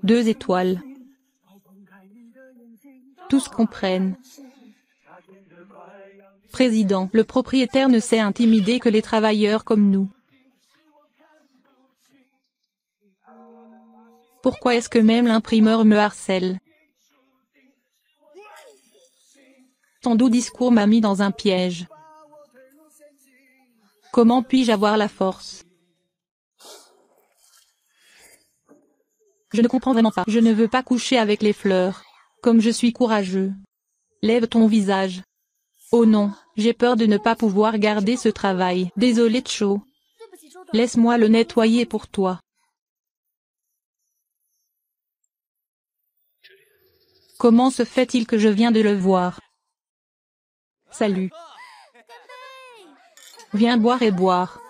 2 étoiles. Tous comprennent. Président, le propriétaire ne sait intimider que les travailleurs comme nous. Pourquoi est-ce que même l'imprimeur me harcèle? Ton doux discours m'a mis dans un piège. Comment puis-je avoir la force? Je ne comprends vraiment pas. Je ne veux pas coucher avec les fleurs. Comme je suis courageux. Lève ton visage. Oh non, j'ai peur de ne pas pouvoir garder ce travail. Désolé Cho. Laisse-moi le nettoyer pour toi. Comment se fait-il que je viens de le voir? Salut. Viens boire et boire.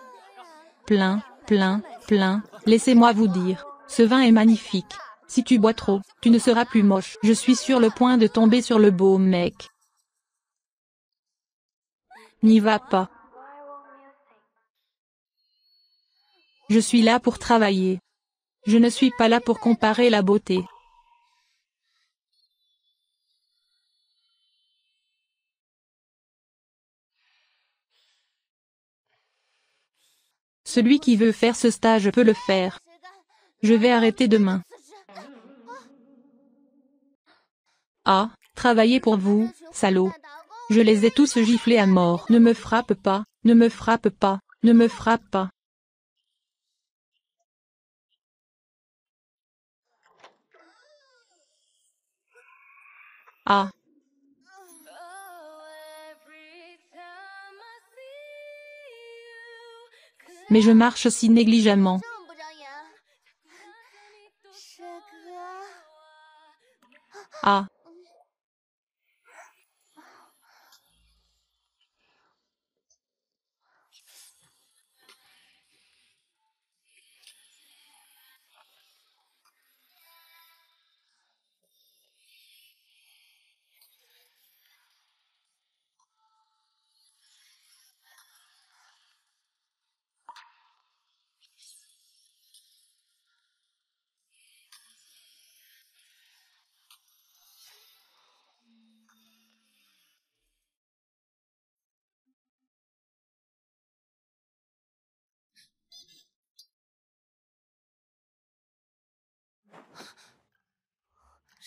Plein, plein, plein, laissez-moi vous dire, ce vin est magnifique. Si tu bois trop, tu ne seras plus moche. Je suis sur le point de tomber sur le beau mec. N'y va pas. Je suis là pour travailler. Je ne suis pas là pour comparer la beauté. Celui qui veut faire ce stage peut le faire. Je vais arrêter demain. Ah, travailler pour vous, salaud. Je les ai tous giflés à mort. Ne me frappe pas, ne me frappe pas, ne me frappe pas. Ah. Mais je marche si négligemment. Ah.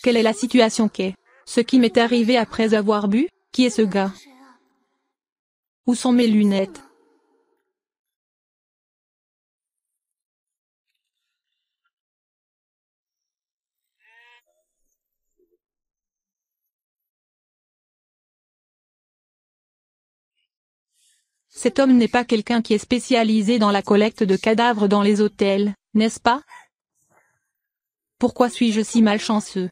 Quelle est la situation qu'est? Ce qui m'est arrivé après avoir bu? Qui est ce gars? Où sont mes lunettes? Cet homme n'est pas quelqu'un qui est spécialisé dans la collecte de cadavres dans les hôtels, n'est-ce pas? Pourquoi suis-je si malchanceux?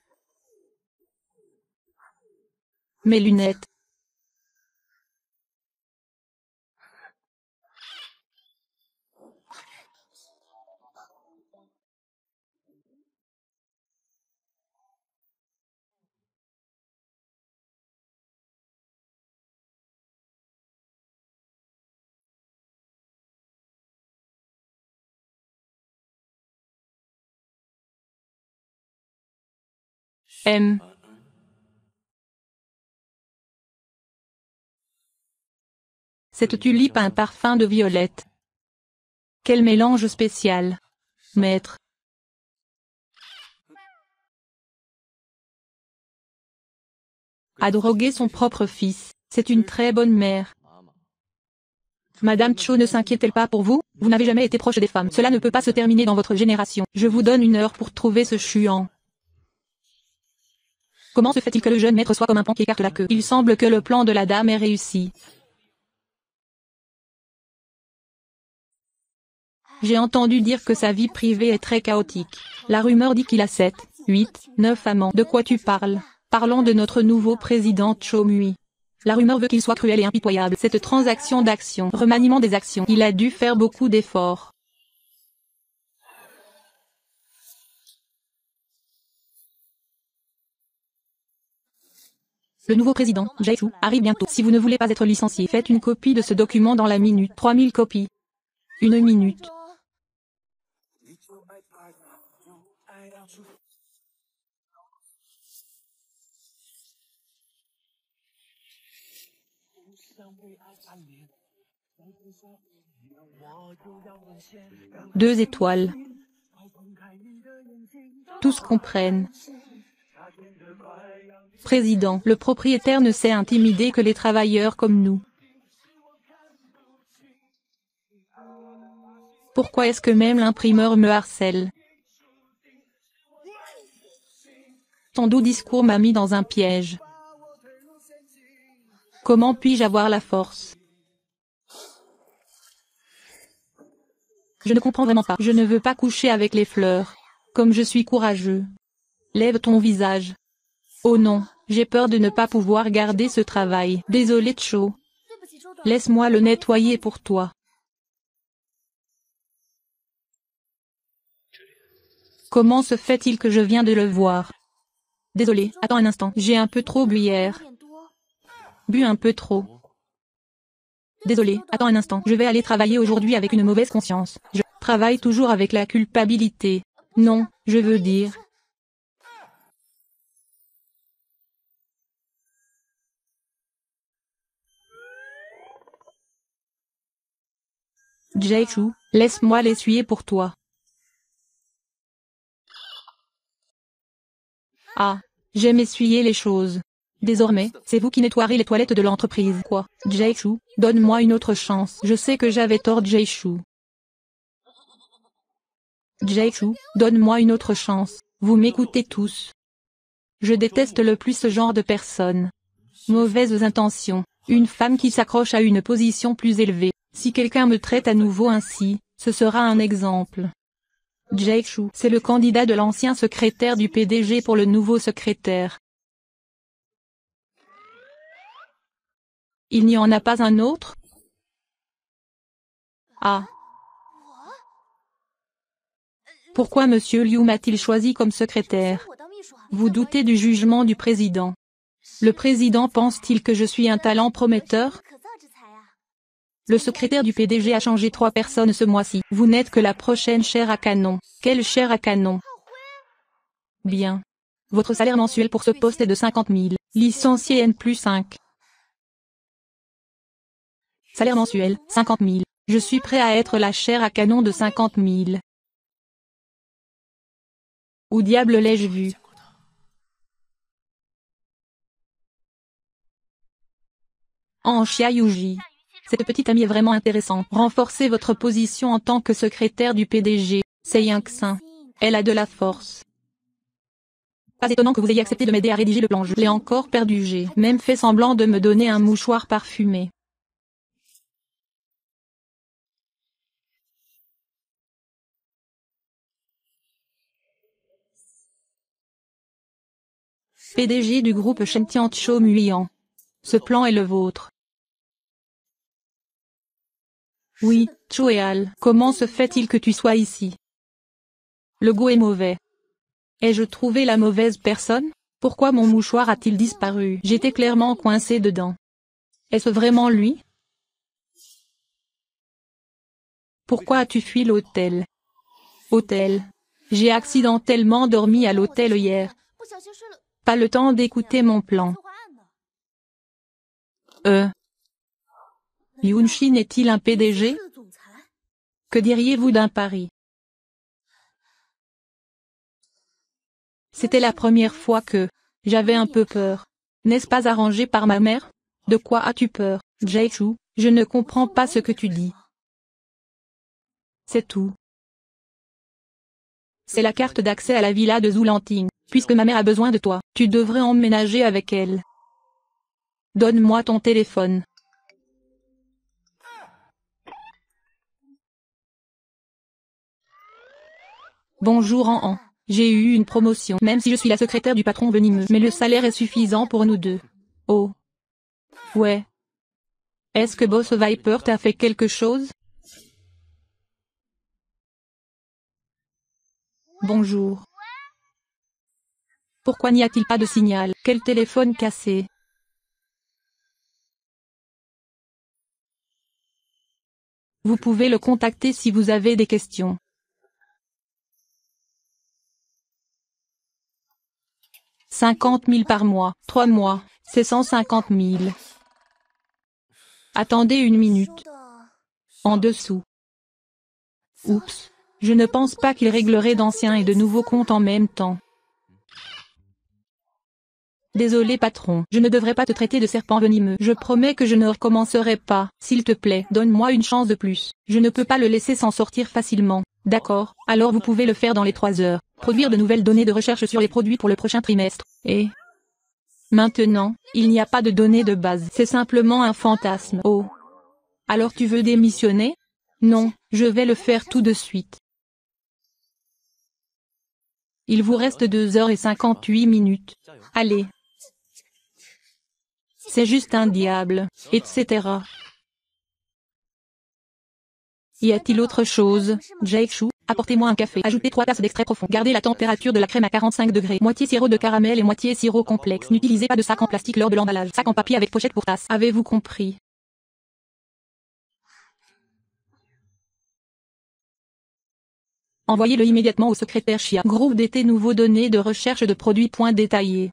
Mes lunettes. M. Cette tulipe a un parfum de violette. Quel mélange spécial. Maître. A drogué son propre fils, c'est une très bonne mère. Madame Cho ne s'inquiète-t-elle pas pour vous? Vous n'avez jamais été proche des femmes. Cela ne peut pas se terminer dans votre génération. Je vous donne 1 heure pour trouver ce chuant. Comment se fait-il que le jeune maître soit comme un pan qui écarte la queue? Il semble que le plan de la dame ait réussi. J'ai entendu dire que sa vie privée est très chaotique. La rumeur dit qu'il a 7, 8, 9 amants. De quoi tu parles? Parlons de notre nouveau président Cho Mui. La rumeur veut qu'il soit cruel et impitoyable. Cette transaction d'actions, remaniement des actions, il a dû faire beaucoup d'efforts. Le nouveau président, Jae-soo, arrive bientôt. Si vous ne voulez pas être licencié, faites une copie de ce document dans la minute. 3000 copies. 1 minute. Deux étoiles. Tous comprennent. Président, le propriétaire ne sait intimider que les travailleurs comme nous. Pourquoi est-ce que même l'imprimeur me harcèle? Ton doux discours m'a mis dans un piège. Comment puis-je avoir la force? Je ne comprends vraiment pas. Je ne veux pas coucher avec les fleurs. Comme je suis courageux. Lève ton visage. Oh non, j'ai peur de ne pas pouvoir garder ce travail. Désolé Cho. Laisse-moi le nettoyer pour toi. Comment se fait-il que je viens de le voir? Désolé, attends un instant. J'ai un peu trop bu hier. Bu un peu trop. Désolé, attends un instant. Je vais aller travailler aujourd'hui avec une mauvaise conscience. Je travaille toujours avec la culpabilité. Non, je veux dire. Jae-choo, laisse-moi l'essuyer pour toi. Ah, j'aime essuyer les choses. Désormais, c'est vous qui nettoierez les toilettes de l'entreprise. Quoi? Jae-choo, donne-moi une autre chance. Je sais que j'avais tort Jae-choo. Jae-choo, donne-moi une autre chance. Vous m'écoutez tous. Je déteste le plus ce genre de personnes. Mauvaises intentions. Une femme qui s'accroche à une position plus élevée. Si quelqu'un me traite à nouveau ainsi, ce sera un exemple. Jae-choo, c'est le candidat de l'ancien secrétaire du PDG pour le nouveau secrétaire. Il n'y en a pas un autre? Ah. Pourquoi Monsieur Liu m'a-t-il choisi comme secrétaire? Vous doutez du jugement du président. Le président pense-t-il que je suis un talent prometteur? Le secrétaire du PDG a changé 3 personnes ce mois-ci. Vous n'êtes que la prochaine chair à canon. Quelle chair à canon? Bien. Votre salaire mensuel pour ce poste est de 50 000. Licencié N+5. Salaire mensuel, 50 000. Je suis prêt à être la chair à canon de 50 000. Où diable l'ai-je vu? En Xiaoyuji. Cette petite amie est vraiment intéressante. Renforcez votre position en tant que secrétaire du PDG. C'est Yingxin. Elle a de la force. Pas étonnant que vous ayez accepté de m'aider à rédiger le plan. Je l'ai encore perdu. J'ai même fait semblant de me donner un mouchoir parfumé. PDG du groupe Shentian Cho Muian. Ce plan est le vôtre. Oui, Choéal, comment se fait-il que tu sois ici? Le goût est mauvais. Ai-je trouvé la mauvaise personne? Pourquoi mon mouchoir a-t-il disparu? J'étais clairement coincé dedans. Est-ce vraiment lui? Pourquoi as-tu fui l'hôtel? Hôtel. J'ai accidentellement dormi à l'hôtel hier. Pas le temps d'écouter mon plan. Yoon-shin est-il un PDG? Que diriez-vous d'un pari? C'était la première fois que j'avais un peu peur. N'est-ce pas arrangé par ma mère? De quoi as-tu peur, Jae-choo? Je ne comprends pas ce que tu dis. C'est tout. C'est la carte d'accès à la villa de Zoulanting. Puisque ma mère a besoin de toi, tu devrais emménager avec elle. Donne-moi ton téléphone. Bonjour An. J'ai eu une promotion. Même si je suis la secrétaire du patron venimeux. Mais le salaire est suffisant pour nous deux. Oh. Ouais. Est-ce que Boss Viper t'a fait quelque chose? Bonjour. Pourquoi n'y a-t-il pas de signal? Quel téléphone cassé? Vous pouvez le contacter si vous avez des questions. « 50 000 par mois, 3 mois, c'est 150 000. Attendez une minute. En dessous. Oups. Je ne pense pas qu'il réglerait d'anciens et de nouveaux comptes en même temps. Désolé patron, je ne devrais pas te traiter de serpent venimeux. Je promets que je ne recommencerai pas. S'il te plaît, donne-moi une chance de plus. Je ne peux pas le laisser s'en sortir facilement. D'accord, alors vous pouvez le faire dans les 3 heures. Produire de nouvelles données de recherche sur les produits pour le prochain trimestre. Et maintenant, il n'y a pas de données de base. C'est simplement un fantasme. Oh. Alors tu veux démissionner? Non, je vais le faire tout de suite. Il vous reste 2 heures et 58 minutes. Allez. C'est juste un diable, etc. Y a-t-il autre chose? Jake Chou, apportez-moi un café. Ajoutez 3 tasses d'extrait profond. Gardez la température de la crème à 45 degrés. Moitié sirop de caramel et moitié sirop complexe. N'utilisez pas de sac en plastique lors de l'emballage. Sac en papier avec pochette pour tasse. Avez-vous compris? Envoyez-le immédiatement au secrétaire Chia. Groupe d'été nouveaux données de recherche de produits. Point détaillé.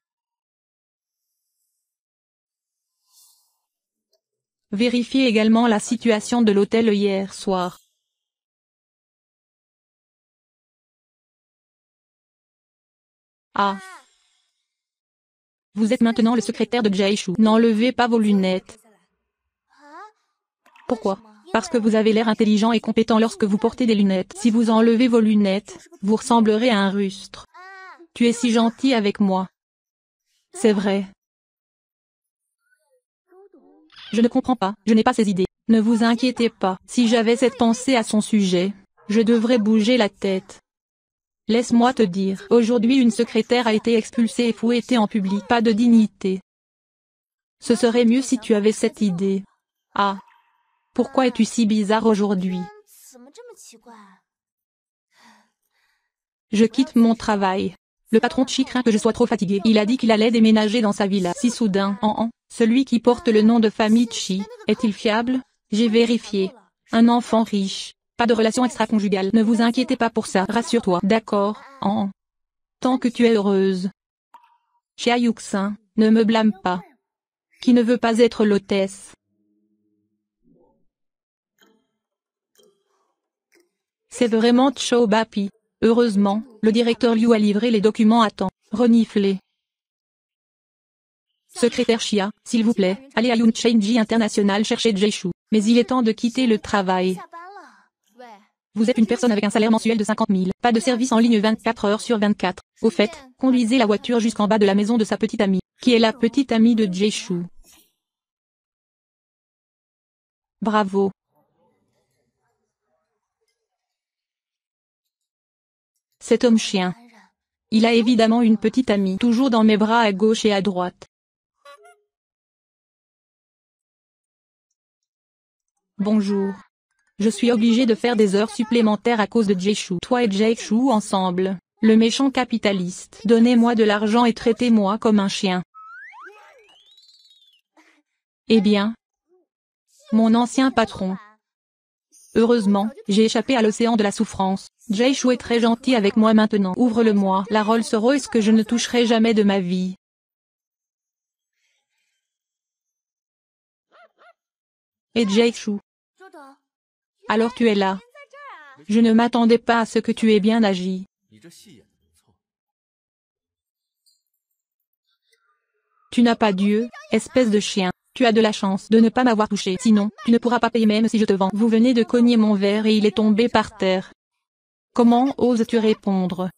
Vérifiez également la situation de l'hôtel hier soir. Ah. Vous êtes maintenant le secrétaire de Jaishu. N'enlevez pas vos lunettes. Pourquoi? Parce que vous avez l'air intelligent et compétent lorsque vous portez des lunettes. Si vous enlevez vos lunettes, vous ressemblerez à un rustre. Tu es si gentil avec moi. C'est vrai. Je ne comprends pas, je n'ai pas ces idées. Ne vous inquiétez pas, si j'avais cette pensée à son sujet, je devrais bouger la tête. Laisse-moi te dire, aujourd'hui une secrétaire a été expulsée et fouettée en public. Pas de dignité. Ce serait mieux si tu avais cette idée. Ah. Pourquoi es-tu si bizarre aujourd'hui? Je quitte mon travail. Le patron Chi craint que je sois trop fatigué. Il a dit qu'il allait déménager dans sa villa. Si soudain, celui qui porte le nom de famille Chi, est-il fiable? J'ai vérifié. Un enfant riche. Pas de relation extra-conjugale. Ne vous inquiétez pas pour ça. Rassure-toi. D'accord, tant que tu es heureuse. Chia Yuxin, ne me blâme pas. Qui ne veut pas être l'hôtesse? C'est vraiment Chou Bapi. Heureusement, le directeur Liu a livré les documents à temps. Reniflé. Secrétaire Chia, s'il vous plaît, allez à Yunchenji International chercher Jaishu. Mais il est temps de quitter le travail. Vous êtes une personne avec un salaire mensuel de 50 000. Pas de service en ligne 24 heures sur 24. Au fait, conduisez la voiture jusqu'en bas de la maison de sa petite amie, qui est la petite amie de Jaishu. Bravo. Cet homme chien. Il a évidemment une petite amie, toujours dans mes bras à gauche et à droite. Bonjour. Je suis obligé de faire des heures supplémentaires à cause de Jaishu. Toi et Jaishu ensemble, le méchant capitaliste. Donnez-moi de l'argent et traitez-moi comme un chien. Eh bien, mon ancien patron. Heureusement, j'ai échappé à l'océan de la souffrance. Jaishu est très gentil avec moi maintenant. Ouvre-le-moi. La Rolls-Royce que je ne toucherai jamais de ma vie. Et Jaishu. Alors tu es là. Je ne m'attendais pas à ce que tu aies bien agi. Tu n'as pas Dieu, espèce de chien. Tu as de la chance de ne pas m'avoir touché. Sinon, tu ne pourras pas payer même si je te vends. Vous venez de cogner mon verre et il est tombé par terre. Comment oses-tu répondre?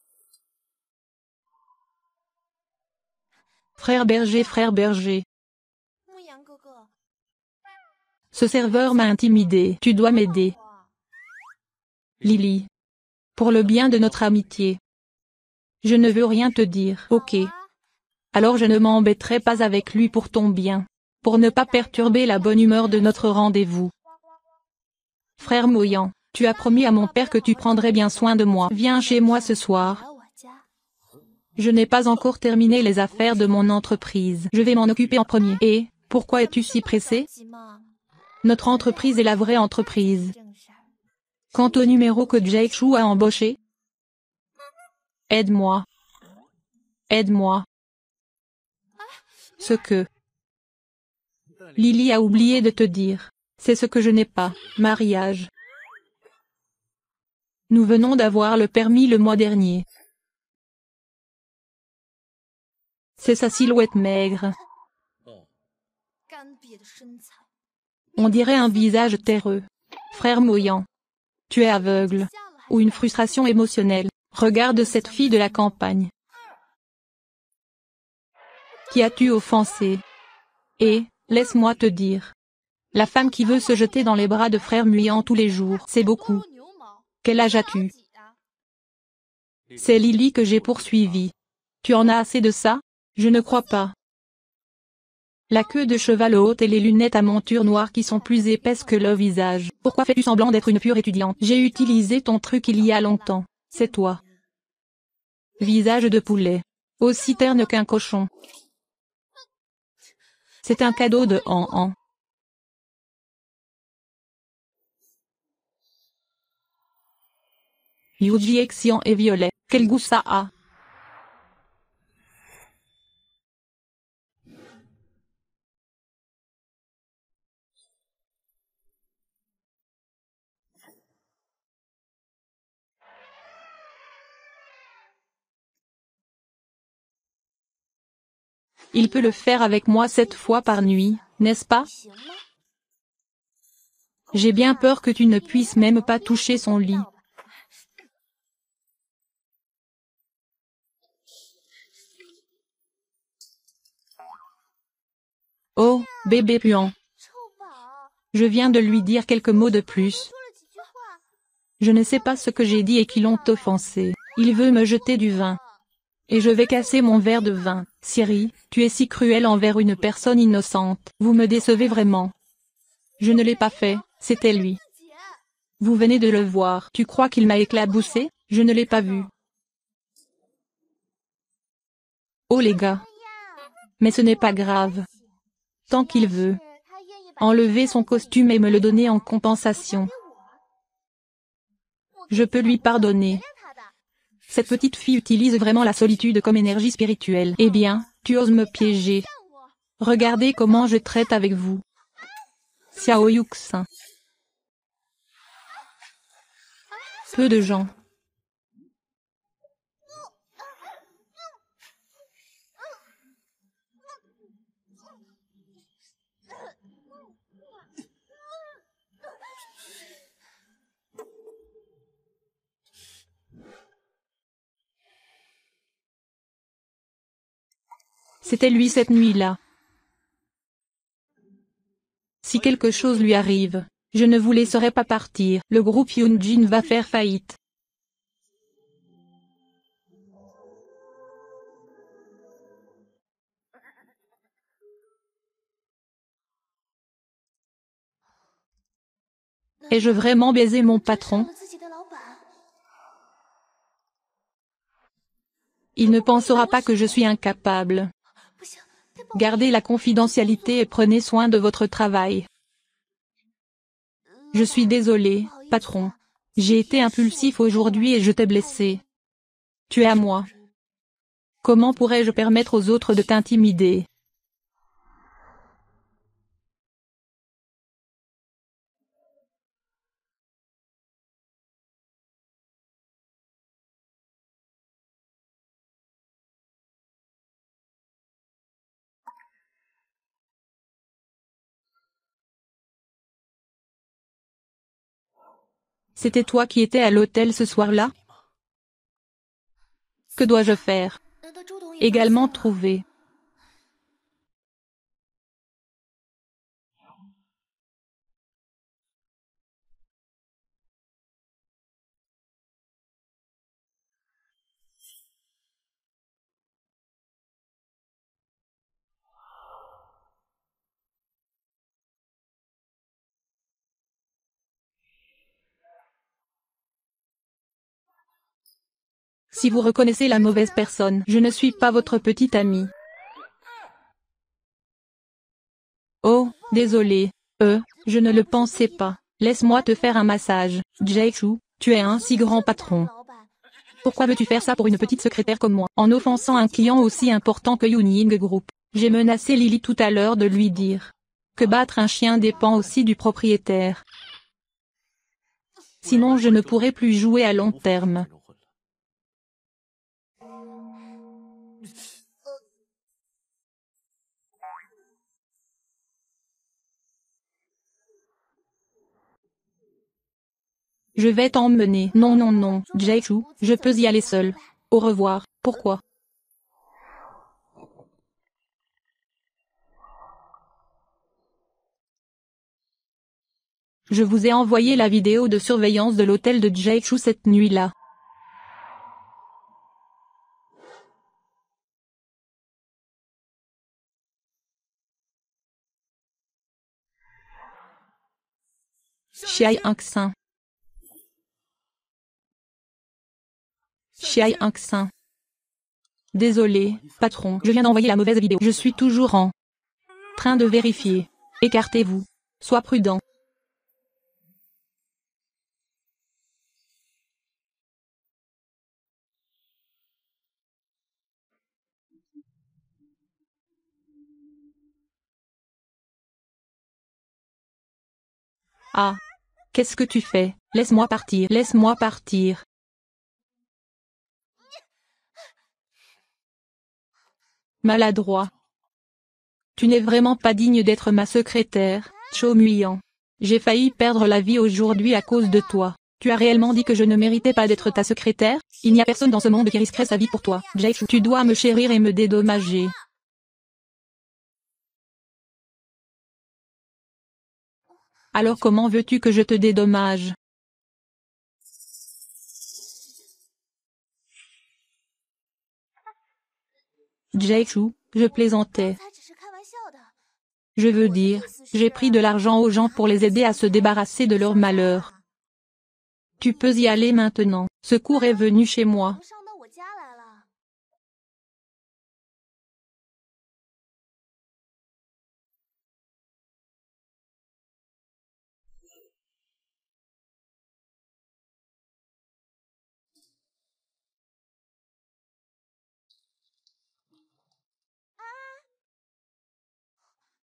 Frère berger, frère berger. Ce serveur m'a intimidé. Tu dois m'aider. Lily. Pour le bien de notre amitié. Je ne veux rien te dire. Ok. Alors je ne m'embêterai pas avec lui pour ton bien. Pour ne pas perturber la bonne humeur de notre rendez-vous. Frère Moyan, tu as promis à mon père que tu prendrais bien soin de moi. Viens chez moi ce soir. Je n'ai pas encore terminé les affaires de mon entreprise. Je vais m'en occuper en premier. Et, pourquoi es-tu si pressé? Notre entreprise est la vraie entreprise. Quant au numéro que Jake Chou a embauché, aide-moi. Aide-moi. Ce que Lily a oublié de te dire, c'est ce que je n'ai pas, mariage. Nous venons d'avoir le permis le mois dernier. C'est sa silhouette maigre. On dirait un visage terreux. Frère Moyan. Tu es aveugle. Ou une frustration émotionnelle. Regarde cette fille de la campagne. Qui as-tu offensé? Et, laisse-moi te dire. La femme qui veut se jeter dans les bras de frère Muyan tous les jours, c'est beaucoup. Quel âge as-tu? C'est Lily que j'ai poursuivie. Tu en as assez de ça? Je ne crois pas. La queue de cheval haute et les lunettes à monture noire qui sont plus épaisses que le visage. Pourquoi fais-tu semblant d'être une pure étudiante? J'ai utilisé ton truc il y a longtemps. C'est toi. Visage de poulet. Aussi terne qu'un cochon. C'est un cadeau de Han-Han. Yuji Exian et violet. Quel goût ça a? Il peut le faire avec moi 7 fois par nuit, n'est-ce pas? J'ai bien peur que tu ne puisses même pas toucher son lit. Oh, bébé puant. Je viens de lui dire quelques mots de plus. Je ne sais pas ce que j'ai dit et qui l'ont offensé. Il veut me jeter du vin. Et je vais casser mon verre de vin. Siri, tu es si cruel envers une personne innocente. Vous me décevez vraiment. Je ne l'ai pas fait, c'était lui. Vous venez de le voir. Tu crois qu'il m'a éclaboussé? Je ne l'ai pas vu. Oh les gars. Mais ce n'est pas grave. Tant qu'il veut. Enlever son costume et me le donner en compensation. Je peux lui pardonner. Cette petite fille utilise vraiment la solitude comme énergie spirituelle. Eh bien, tu oses me piéger. Regardez comment je traite avec vous. Xiao Yuxin. Peu de gens. C'était lui cette nuit-là. Si quelque chose lui arrive, je ne vous laisserai pas partir. Le groupe Hyunjin va faire faillite. Ai-je vraiment baisé mon patron? Il ne pensera pas que je suis incapable. Gardez la confidentialité et prenez soin de votre travail. Je suis désolé, patron. J'ai été impulsif aujourd'hui et je t'ai blessé. Tu es à moi. Comment pourrais-je permettre aux autres de t'intimider? C'était toi qui étais à l'hôtel ce soir-là? Que dois-je faire? Également trouver. Si vous reconnaissez la mauvaise personne, je ne suis pas votre petite amie. Oh, désolé. Je ne le pensais pas. Laisse-moi te faire un massage. Jay-Chou, tu es un si grand patron. Pourquoi veux-tu faire ça pour une petite secrétaire comme moi? En offensant un client aussi important que Yunying Group. J'ai menacé Lily tout à l'heure de lui dire que battre un chien dépend aussi du propriétaire. Sinon je ne pourrai plus jouer à long terme. Je vais t'emmener. Non non non, Jay-Chou, je peux y aller seul. Au revoir. Pourquoi? Je vous ai envoyé la vidéo de surveillance de l'hôtel de Jay-Chou cette nuit-là. Xiai Inxin. Xiai Inxin. Désolé, patron, je viens d'envoyer la mauvaise vidéo. Je suis toujours en train de vérifier. Écartez-vous. Sois prudent. Ah. Qu'est-ce que tu fais? Laisse-moi partir. Laisse-moi partir. Maladroit. Tu n'es vraiment pas digne d'être ma secrétaire, Cho Muyan. J'ai failli perdre la vie aujourd'hui à cause de toi. Tu as réellement dit que je ne méritais pas d'être ta secrétaire? Il n'y a personne dans ce monde qui risquerait sa vie pour toi. Jay-Chou, tu dois me chérir et me dédommager. Alors comment veux-tu que je te dédommage? Jay-Chou, je plaisantais. Je veux dire, j'ai pris de l'argent aux gens pour les aider à se débarrasser de leur malheur. Tu peux y aller maintenant. Secours est venu chez moi.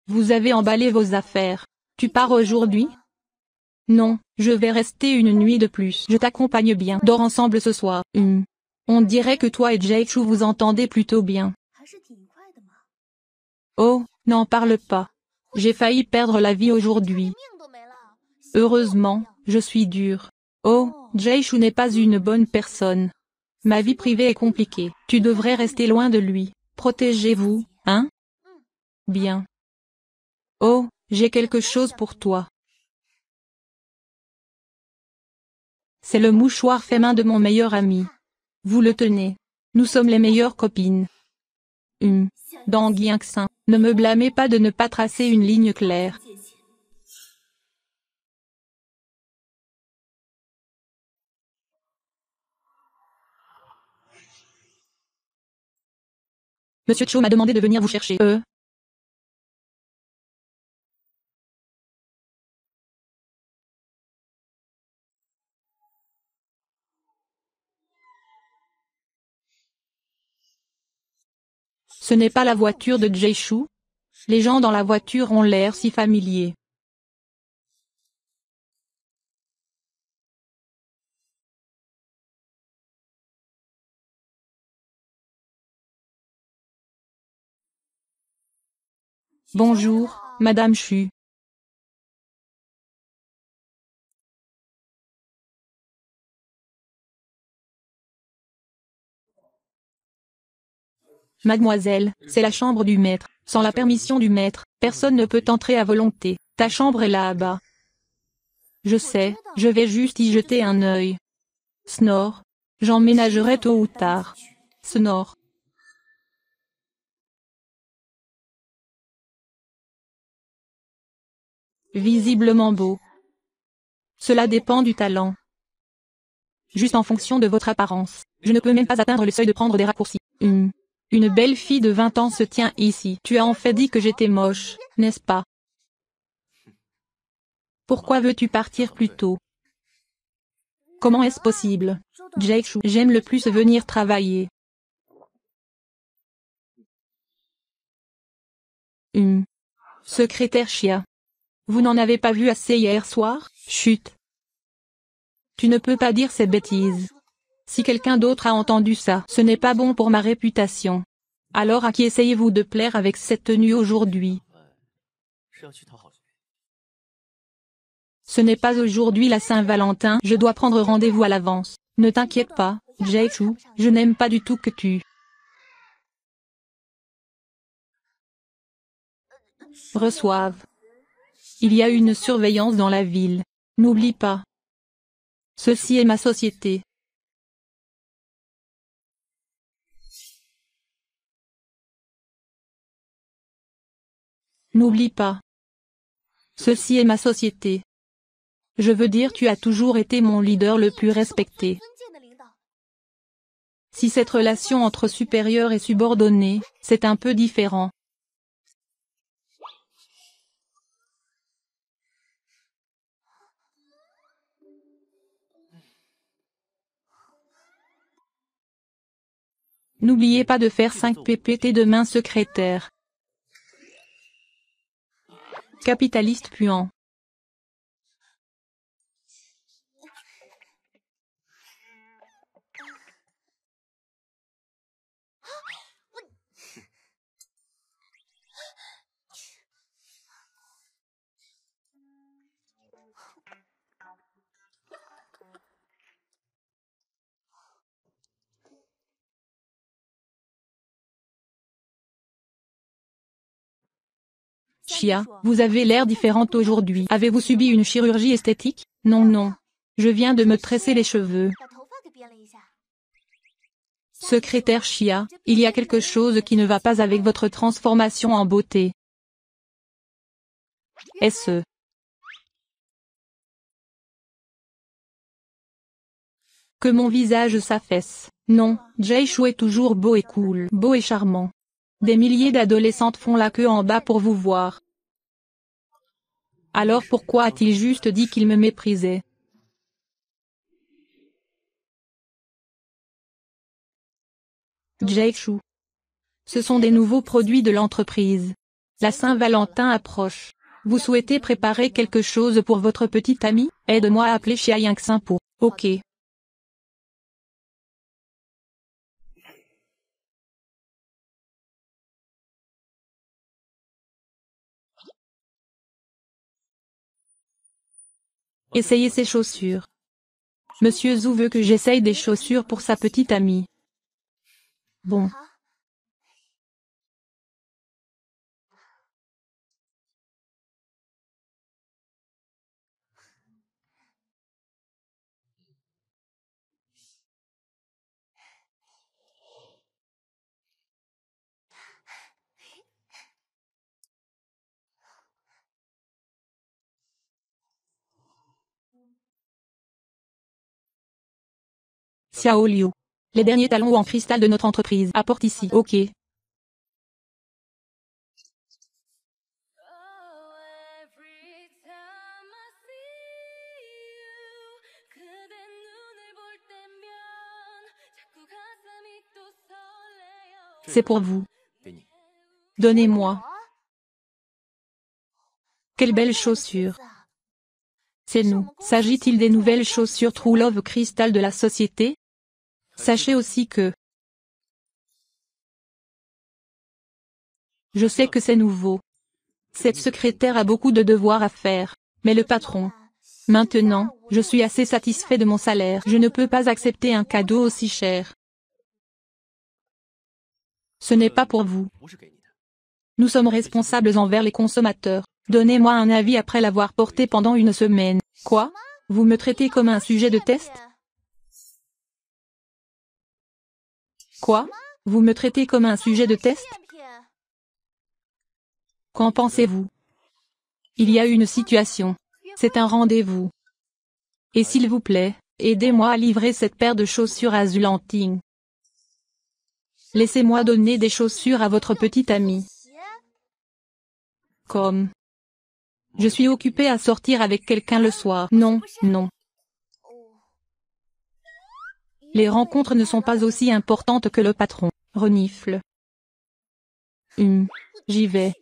Vous avez emballé vos affaires. Tu pars aujourd'hui? Non, je vais rester une nuit de plus. Je t'accompagne bien. Dors ensemble ce soir. On dirait que toi et Jay-Chou vous entendez plutôt bien. Oh, n'en parle pas. J'ai failli perdre la vie aujourd'hui. Heureusement, je suis dur. Oh, Jay-Chou n'est pas une bonne personne. Ma vie privée est compliquée. Tu devrais rester loin de lui. Protégez-vous, hein? Bien. Oh, j'ai quelque chose pour toi. C'est le mouchoir fait main de mon meilleur ami. Vous le tenez. Nous sommes les meilleures copines. Dang Yingxin, ne me blâmez pas de ne pas tracer une ligne claire. Monsieur Cho m'a demandé de venir vous chercher. Ce n'est pas la voiture de Jay-Chou? Les gens dans la voiture ont l'air si familiers. Bonjour, Madame Chu. Mademoiselle, c'est la chambre du maître. Sans la permission du maître, personne ne peut entrer à volonté. Ta chambre est là-bas. Je sais, je vais juste y jeter un œil. Snore. J'emménagerai tôt ou tard. Snore. Visiblement beau. Cela dépend du talent. Juste en fonction de votre apparence. Je ne peux même pas atteindre le seuil de prendre des raccourcis. Une belle fille de 20 ans se tient ici. Tu as en fait dit que j'étais moche, n'est-ce pas? Pourquoi veux-tu partir plus tôt? Comment est-ce possible? Jae-shu, j'aime le plus venir travailler. Secrétaire Chia. Vous n'en avez pas vu assez hier soir? Chut. Tu ne peux pas dire ces bêtises. Si quelqu'un d'autre a entendu ça, ce n'est pas bon pour ma réputation. Alors à qui essayez-vous de plaire avec cette tenue aujourd'hui? Ce n'est pas aujourd'hui la Saint-Valentin, je dois prendre rendez-vous à l'avance. Ne t'inquiète pas, Jae-shu, je n'aime pas du tout que tu reçoives. Il y a une surveillance dans la ville. N'oublie pas. Ceci est ma société. N'oublie pas. Ceci est ma société. Je veux dire, tu as toujours été mon leader le plus respecté. Si cette relation entre supérieur et subordonné, c'est un peu différent. N'oubliez pas de faire 5 PPT demain, secrétaire. Capitaliste puant. Chia, vous avez l'air différente aujourd'hui. Avez-vous subi une chirurgie esthétique? Non, non. Je viens de me tresser les cheveux. Secrétaire Chia, il y a quelque chose qui ne va pas avec votre transformation en beauté. Est-ce que mon visage s'affaisse? Non, Jae-shu est toujours beau et cool, beau et charmant. Des milliers d'adolescentes font la queue en bas pour vous voir. Alors pourquoi a-t-il juste dit qu'il me méprisait? Jae-shu. Ce sont des nouveaux produits de l'entreprise. La Saint-Valentin approche. Vous souhaitez préparer quelque chose pour votre petite amie? Aide-moi à appeler Chia Yangxin pour. Ok. Essayez ces chaussures. Monsieur Zhu veut que j'essaye des chaussures pour sa petite amie. Bon. Xiao Liu. Les derniers talons en cristal de notre entreprise. Apporte ici. Ok. C'est pour vous. Donnez-moi. Quelle belle chaussure. C'est nous. S'agit-il des nouvelles chaussures True Love Crystal de la société? Sachez aussi que je sais que c'est nouveau. Cette secrétaire a beaucoup de devoirs à faire. Mais le patron. Maintenant, je suis assez satisfait de mon salaire. Je ne peux pas accepter un cadeau aussi cher. Ce n'est pas pour vous. Nous sommes responsables envers les consommateurs. Donnez-moi un avis après l'avoir porté pendant une semaine. Quoi? Vous me traitez comme un sujet de test? Quoi? Vous me traitez comme un sujet de test? Qu'en pensez-vous? Il y a une situation. C'est un rendez-vous. Et s'il vous plaît, aidez-moi à livrer cette paire de chaussures à Zulanting. Laissez-moi donner des chaussures à votre petite amie. Comme Je suis occupé à sortir avec quelqu'un le soir. Non, non. Les rencontres ne sont pas aussi importantes que le patron. Renifle. J'y vais.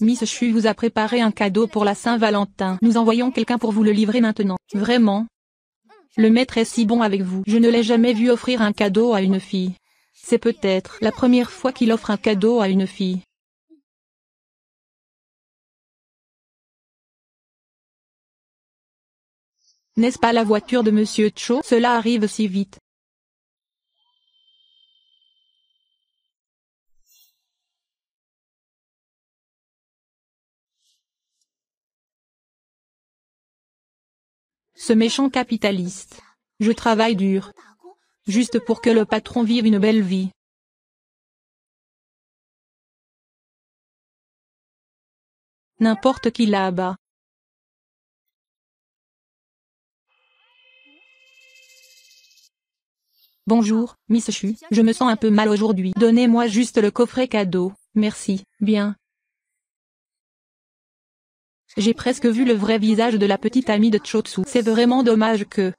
Miss Chu vous a préparé un cadeau pour la Saint-Valentin. Nous envoyons quelqu'un pour vous le livrer maintenant. Vraiment? Le maître est si bon avec vous. Je ne l'ai jamais vu offrir un cadeau à une fille. C'est peut-être la première fois qu'il offre un cadeau à une fille. N'est-ce pas la voiture de Monsieur Cho? Cela arrive si vite. Ce méchant capitaliste. Je travaille dur. Juste pour que le patron vive une belle vie. N'importe qui là-bas. Bonjour, Miss Chu, je me sens un peu mal aujourd'hui. Donnez-moi juste le coffret cadeau, merci, bien. J'ai presque vu le vrai visage de la petite amie de Chotsu. C'est vraiment dommage que...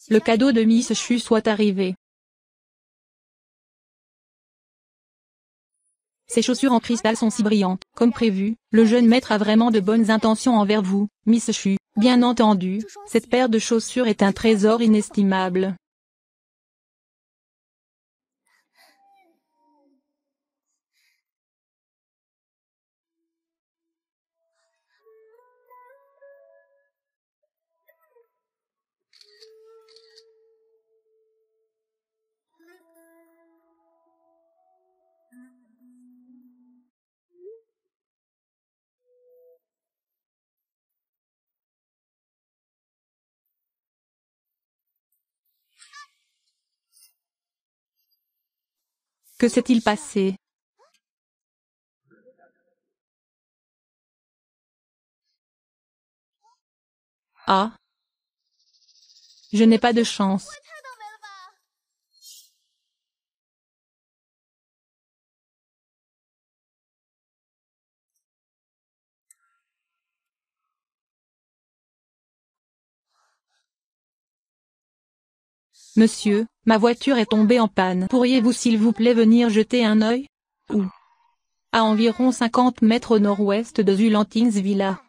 le cadeau de Miss Chu soit arrivé. Ces chaussures en cristal sont si brillantes. Comme prévu, le jeune maître a vraiment de bonnes intentions envers vous, Miss Chu. Bien entendu, cette paire de chaussures est un trésor inestimable. Que s'est-il passé? Ah. Je n'ai pas de chance. Monsieur, ma voiture est tombée en panne. Pourriez-vous s'il vous plaît venir jeter un œil? Où? À environ 50 mètres au nord-ouest de Zulantings Villa.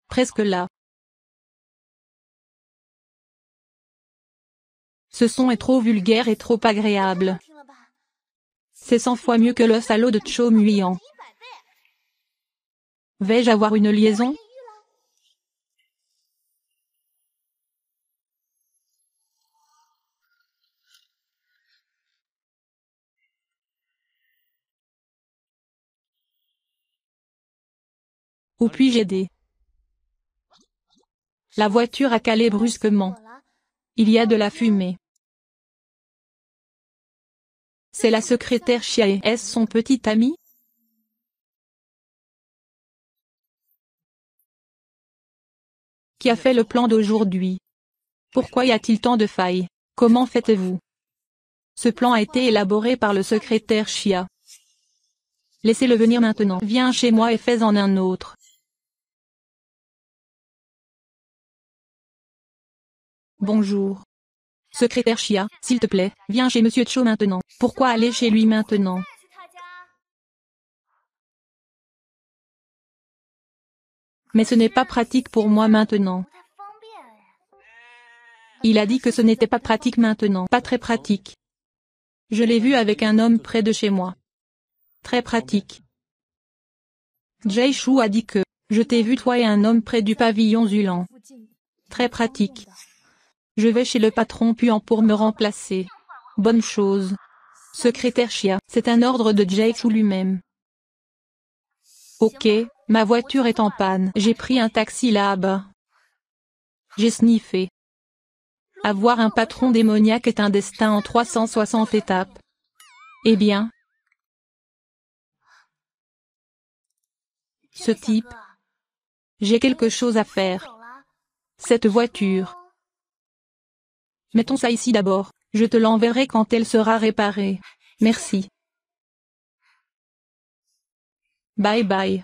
Presque là. Ce son est trop vulgaire et trop agréable. C'est 100 fois mieux que le salaud de Cho Muian. Vais-je avoir une liaison? Où puis-je aider? La voiture a calé brusquement. Il y a de la fumée. C'est la secrétaire Chiae. Est-ce son petit ami? Qui a fait le plan d'aujourd'hui? Pourquoi y a-t-il tant de failles? Comment faites-vous? Ce plan a été élaboré par le secrétaire Chia. Laissez-le venir maintenant. Viens chez moi et fais-en un autre. Bonjour. Secrétaire Chia, s'il te plaît, viens chez Monsieur Cho maintenant. Pourquoi aller chez lui maintenant? Mais ce n'est pas pratique pour moi maintenant. Il a dit que ce n'était pas pratique maintenant. Pas très pratique. Je l'ai vu avec un homme près de chez moi. Très pratique. Jay Shu a dit que, je t'ai vu toi et un homme près du pavillon Zulan. Très pratique. Je vais chez le patron puant pour me remplacer. Bonne chose. Secrétaire Chia, c'est un ordre de Jay Shu lui-même. Ok, ma voiture est en panne. J'ai pris un taxi là-bas. J'ai sniffé. Avoir un patron démoniaque est un destin en 360 étapes. Eh bien. Ce type. J'ai quelque chose à faire. Cette voiture. Mettons ça ici d'abord. Je te l'enverrai quand elle sera réparée. Merci. Bye bye.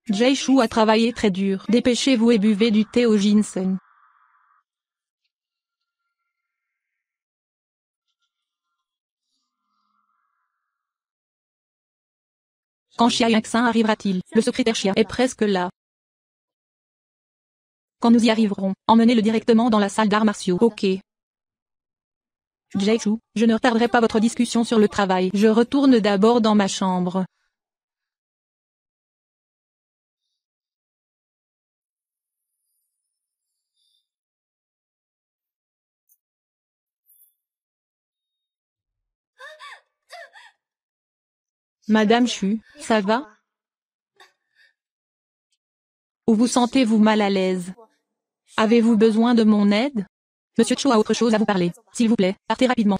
Jae-Shu a travaillé très dur. Dépêchez-vous et buvez du thé au ginseng. Quand Xia Yangxin arrivera-t-il? Le secrétaire Xia est presque là. Quand nous y arriverons, emmenez-le directement dans la salle d'arts martiaux. Ok. Jae-Shu, je ne retarderai pas votre discussion sur le travail. Je retourne d'abord dans ma chambre. Madame Chu, ça va? Ou vous sentez-vous mal à l'aise? Avez-vous besoin de mon aide? Monsieur Cho a autre chose à vous parler. S'il vous plaît, partez rapidement.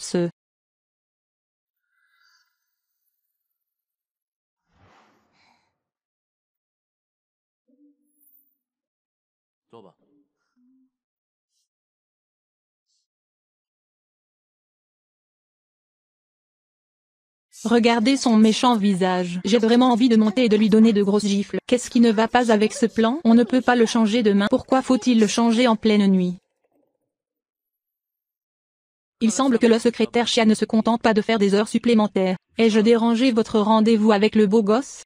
Regardez son méchant visage. J'ai vraiment envie de monter et de lui donner de grosses gifles. Qu'est-ce qui ne va pas avec ce plan? On ne peut pas le changer demain. Pourquoi faut-il le changer en pleine nuit? Il semble que le secrétaire Xia ne se contente pas de faire des heures supplémentaires. Ai-je dérangé votre rendez-vous avec le beau gosse?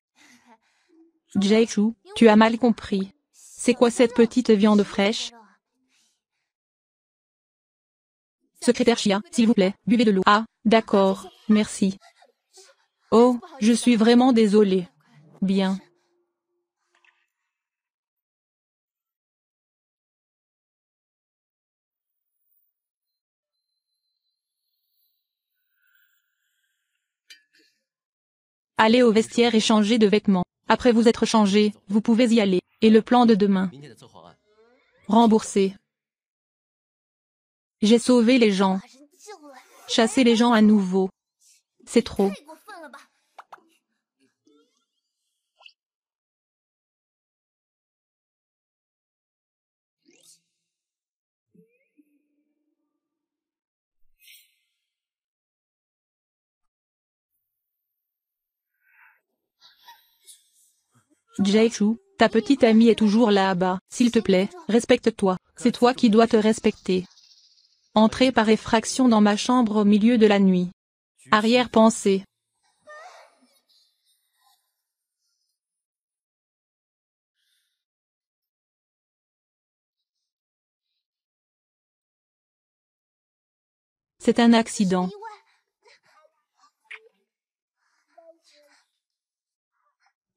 Jae-Shu, tu as mal compris. C'est quoi cette petite viande fraîche? Secrétaire Xia, s'il vous plaît, buvez de l'eau. Ah, d'accord, merci. Oh, je suis vraiment désolée. Bien. Allez au vestiaire et changez de vêtements. Après vous être changé, vous pouvez y aller. Et le plan de demain? Remboursé. J'ai sauvé les gens. Chasser les gens à nouveau. C'est trop. Jae-Shu, ta petite amie est toujours là-bas. S'il te plaît, respecte-toi. C'est toi qui dois te respecter. Entrer par effraction dans ma chambre au milieu de la nuit. Arrière-pensée. C'est un accident.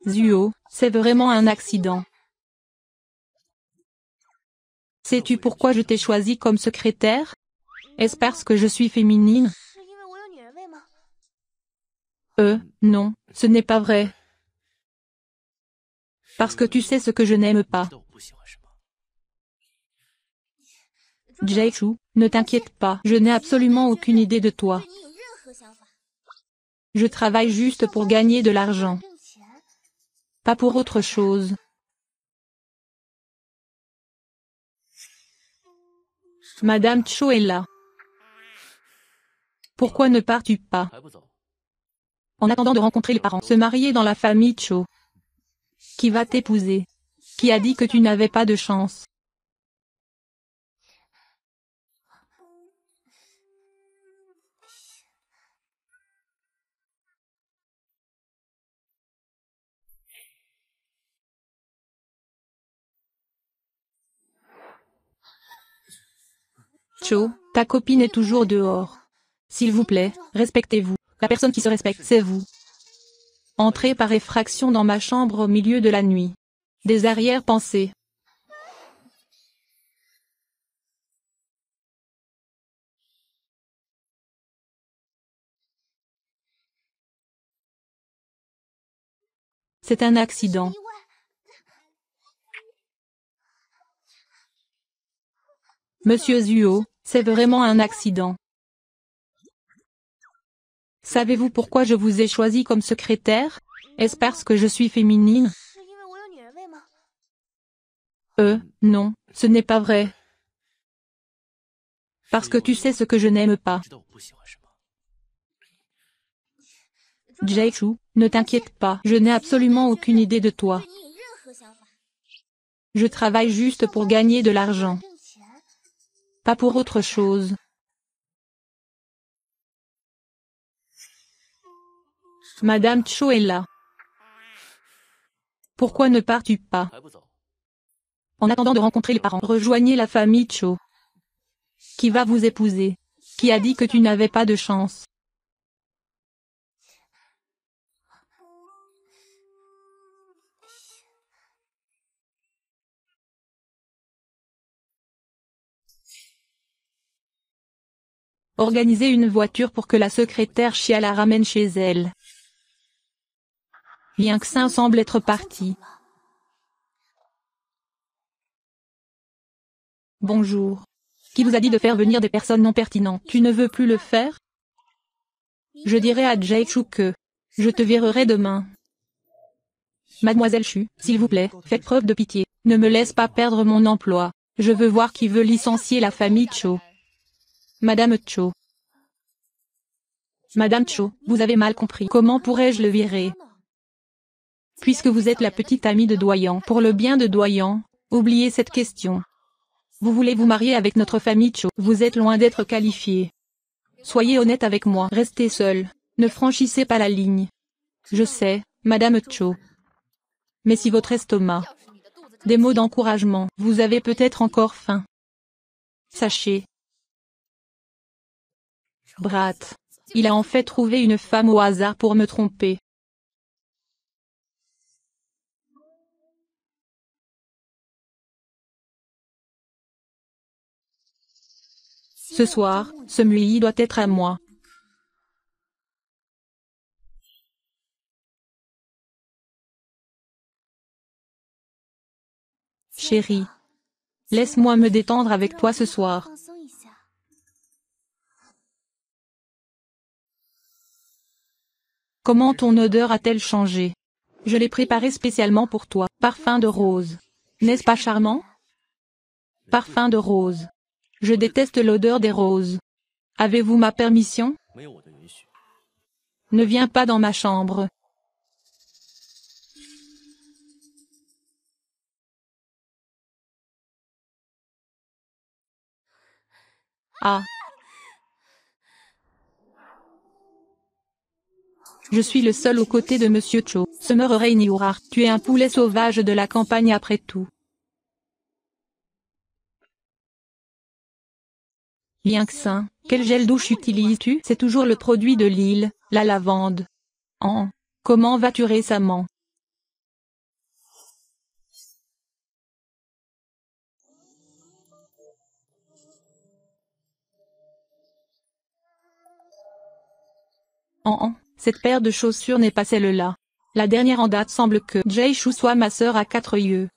Zuo, c'est vraiment un accident. Sais-tu pourquoi je t'ai choisi comme secrétaire? Est-ce parce que je suis féminine? Non, ce n'est pas vrai. Parce que tu sais ce que je n'aime pas. Jae-Shu, ne t'inquiète pas, je n'ai absolument aucune idée de toi. Je travaille juste pour gagner de l'argent. Pas pour autre chose. Madame Cho est là. Pourquoi ne pars-tu pas? En attendant de rencontrer les parents, se marier dans la famille Cho. Qui va t'épouser? Qui a dit que tu n'avais pas de chance? Cho, ta copine est toujours dehors. S'il vous plaît, respectez-vous. La personne qui se respecte, c'est vous. Entrez par effraction dans ma chambre au milieu de la nuit. Des arrière-pensées. C'est un accident. Monsieur Zuo, c'est vraiment un accident. Savez-vous pourquoi je vous ai choisi comme secrétaire? Est-ce parce que je suis féminine? Non, ce n'est pas vrai. Parce que tu sais ce que je n'aime pas. Jae-shu, ne t'inquiète pas, je n'ai absolument aucune idée de toi. Je travaille juste pour gagner de l'argent. Pas pour autre chose. Madame Cho est là. Pourquoi ne pars-tu pas? En attendant de rencontrer les parents, rejoignez la famille Cho. Qui va vous épouser? Qui a dit que tu n'avais pas de chance? Organisez une voiture pour que la secrétaire Chia la ramène chez elle. Liang Xin semble être parti. Bonjour. Qui vous a dit de faire venir des personnes non pertinentes? Tu ne veux plus le faire? Je dirai à Jae-shu que je te verrai demain. Mademoiselle Chu, s'il vous plaît, faites preuve de pitié. Ne me laisse pas perdre mon emploi. Je veux voir qui veut licencier la famille Cho. Madame Cho. Madame Cho, vous avez mal compris. Comment pourrais-je le virer? Puisque vous êtes la petite amie de Doyan, pour le bien de Doyan, oubliez cette question. Vous voulez vous marier avec notre famille Cho. Vous êtes loin d'être qualifié. Soyez honnête avec moi. Restez seul. Ne franchissez pas la ligne. Je sais, Madame Cho. Mais si votre estomac... Des mots d'encouragement. Vous avez peut-être encore faim. Sachez. Brat. Il a en fait trouvé une femme au hasard pour me tromper. Ce soir, ce Mui doit être à moi. Chérie. Laisse-moi me détendre avec toi ce soir. Comment ton odeur a-t-elle changé? Je l'ai préparé spécialement pour toi. Parfum de rose. N'est-ce pas charmant? Parfum de rose. Je déteste l'odeur des roses. Avez-vous ma permission? Ne viens pas dans ma chambre. Ah. Je suis le seul aux côtés de Monsieur Cho. Summer Rainiura, tu es un poulet sauvage de la campagne après tout. Liang Xin, quel gel douche utilises-tu? C'est toujours le produit de l'île, la lavande. Comment vas-tu récemment? Cette paire de chaussures n'est pas celle-là. La dernière en date semble que Jae-shu soit ma sœur à 4 yeux.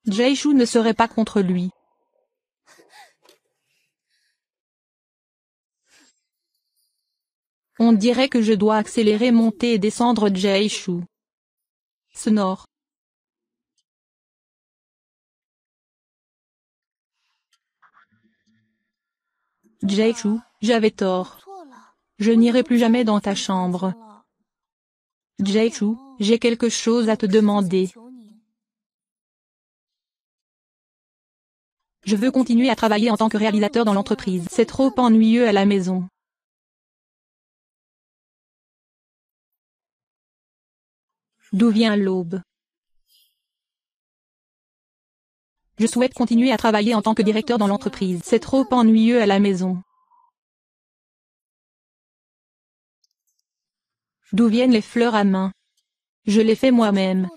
Jae-shu ne serait pas contre lui. On dirait que je dois accélérer, monter et descendre Jae-shu. Sonore. Jae-shu, j'avais tort. Je n'irai plus jamais dans ta chambre. Jae-shu, J'ai quelque chose à te demander. Je veux continuer à travailler en tant que réalisateur dans l'entreprise. C'est trop ennuyeux à la maison. D'où vient l'aube? Je souhaite continuer à travailler en tant que directeur dans l'entreprise. C'est trop ennuyeux à la maison. D'où viennent les fleurs à main? Je les fais moi-même.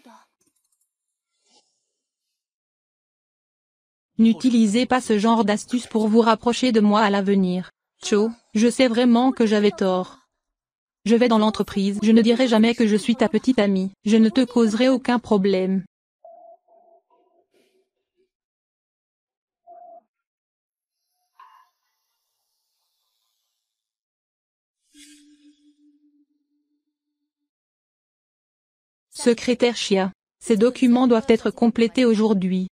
N'utilisez pas ce genre d'astuce pour vous rapprocher de moi à l'avenir. Cho, je sais vraiment que j'avais tort. Je vais dans l'entreprise, je ne dirai jamais que je suis ta petite amie. Je ne te causerai aucun problème. Secrétaire Chia. Ces documents doivent être complétés aujourd'hui.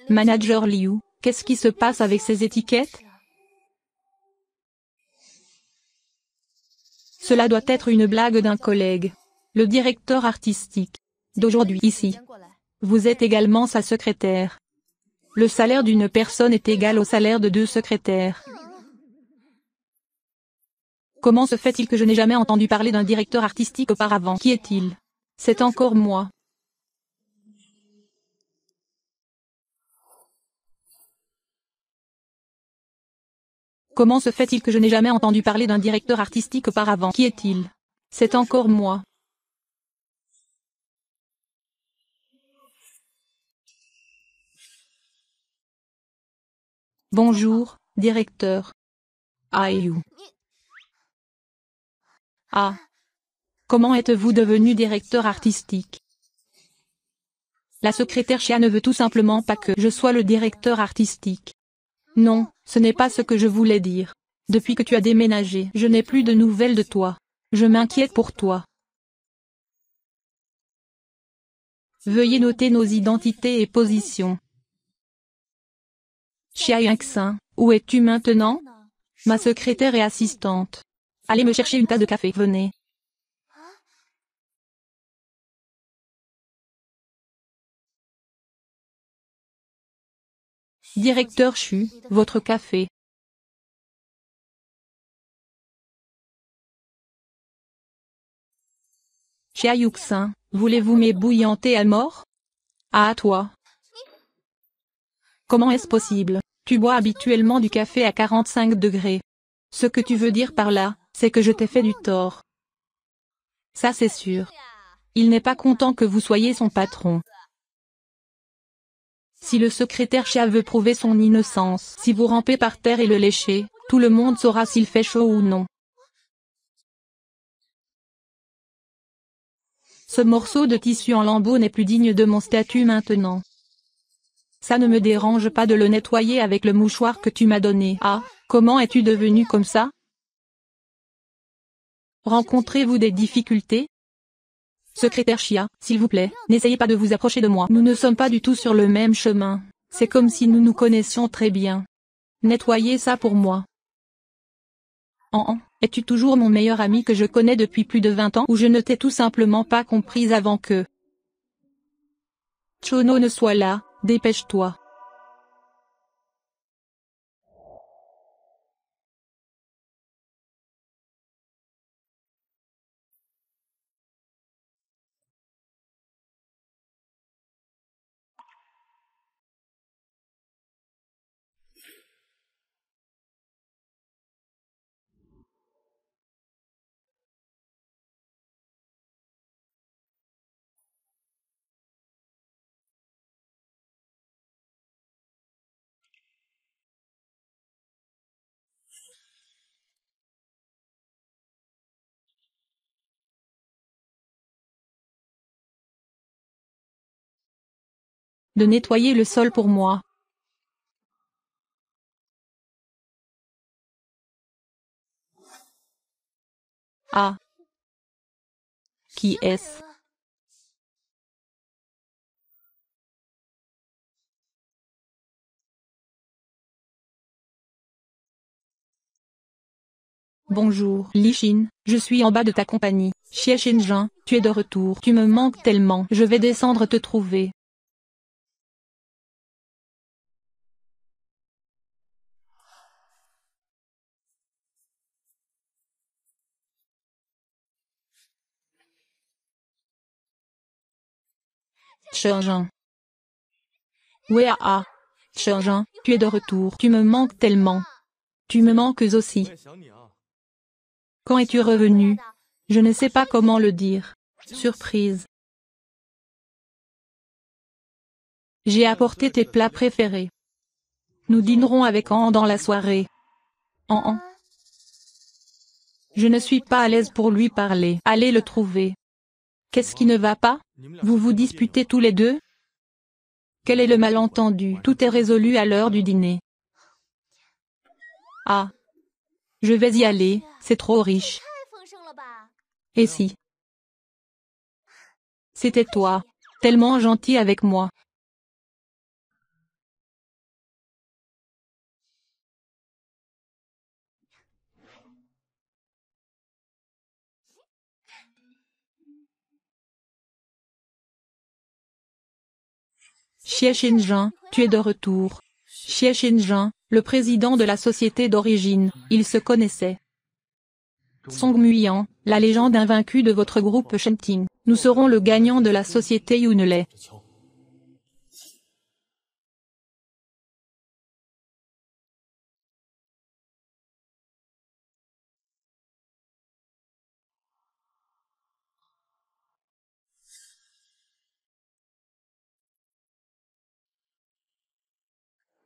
Manager Liu, qu'est-ce qui se passe avec ces étiquettes? Cela doit être une blague d'un collègue. Le directeur artistique d'aujourd'hui ici. Vous êtes également sa secrétaire. Le salaire d'une personne est égal au salaire de 2 secrétaires. Comment se fait-il que je n'ai jamais entendu parler d'un directeur artistique auparavant? Qui est-il? C'est encore moi. Comment se fait-il que je n'ai jamais entendu parler d'un directeur artistique auparavant? Qui est-il? C'est encore moi. Bonjour, directeur. Aïe. Ah. Comment êtes-vous devenu directeur artistique? La secrétaire Chia ne veut tout simplement pas que je sois le directeur artistique. Non, ce n'est pas ce que je voulais dire. Depuis que tu as déménagé, je n'ai plus de nouvelles de toi. Je m'inquiète pour toi. Veuillez noter nos identités et positions. Chia Yangxin, où es-tu maintenant? Ma secrétaire et assistante. Allez me chercher une tasse de café, venez. Directeur Chu, votre café. Chia Yuxin, voulez-vous m'ébouillanter à mort? Ah, à toi. Comment est-ce possible? Tu bois habituellement du café à 45 degrés. Ce que tu veux dire par là, c'est que je t'ai fait du tort. Ça c'est sûr. Il n'est pas content que vous soyez son patron. Si le secrétaire Chia veut prouver son innocence, si vous rampez par terre et le léchez, tout le monde saura s'il fait chaud ou non. Ce morceau de tissu en lambeaux n'est plus digne de mon statut maintenant. Ça ne me dérange pas de le nettoyer avec le mouchoir que tu m'as donné. Ah, comment es-tu devenu comme ça? Rencontrez-vous des difficultés? Secrétaire Chia, s'il vous plaît, n'essayez pas de vous approcher de moi. Nous ne sommes pas du tout sur le même chemin. C'est comme si nous nous connaissions très bien. Nettoyez ça pour moi. Es-tu toujours mon meilleur ami que je connais depuis plus de 20 ans ou je ne t'ai tout simplement pas comprise avant que Chono ne soit là, dépêche-toi. De nettoyer le sol pour moi. Ah. Qui est-ce? Bonjour, Li Xin, je suis en bas de ta compagnie. Xie Shenjin, tu es de retour. Tu me manques tellement. Je vais descendre te trouver. Shenjin. Ouais ah. Shenjin, tu es de retour. Tu me manques tellement. Tu me manques aussi. Quand es-tu revenu? Je ne sais pas comment le dire. Surprise. J'ai apporté tes plats préférés. Nous dînerons avec An dans la soirée. An. Je ne suis pas à l'aise pour lui parler. Allez le trouver. Qu'est-ce qui ne va pas? Vous vous disputez tous les deux? Quel est le malentendu? Tout est résolu à l'heure du dîner. Ah. Je vais y aller, c'est trop riche. Et si c'était toi, tellement gentil avec moi. Xie Shenjin, tu es de retour. Xie Shenjin, le président de la société d'origine, ils se connaissaient. Song Muyan, la légende invaincue de votre groupe Shenting. Nous serons le gagnant de la société Yunlei.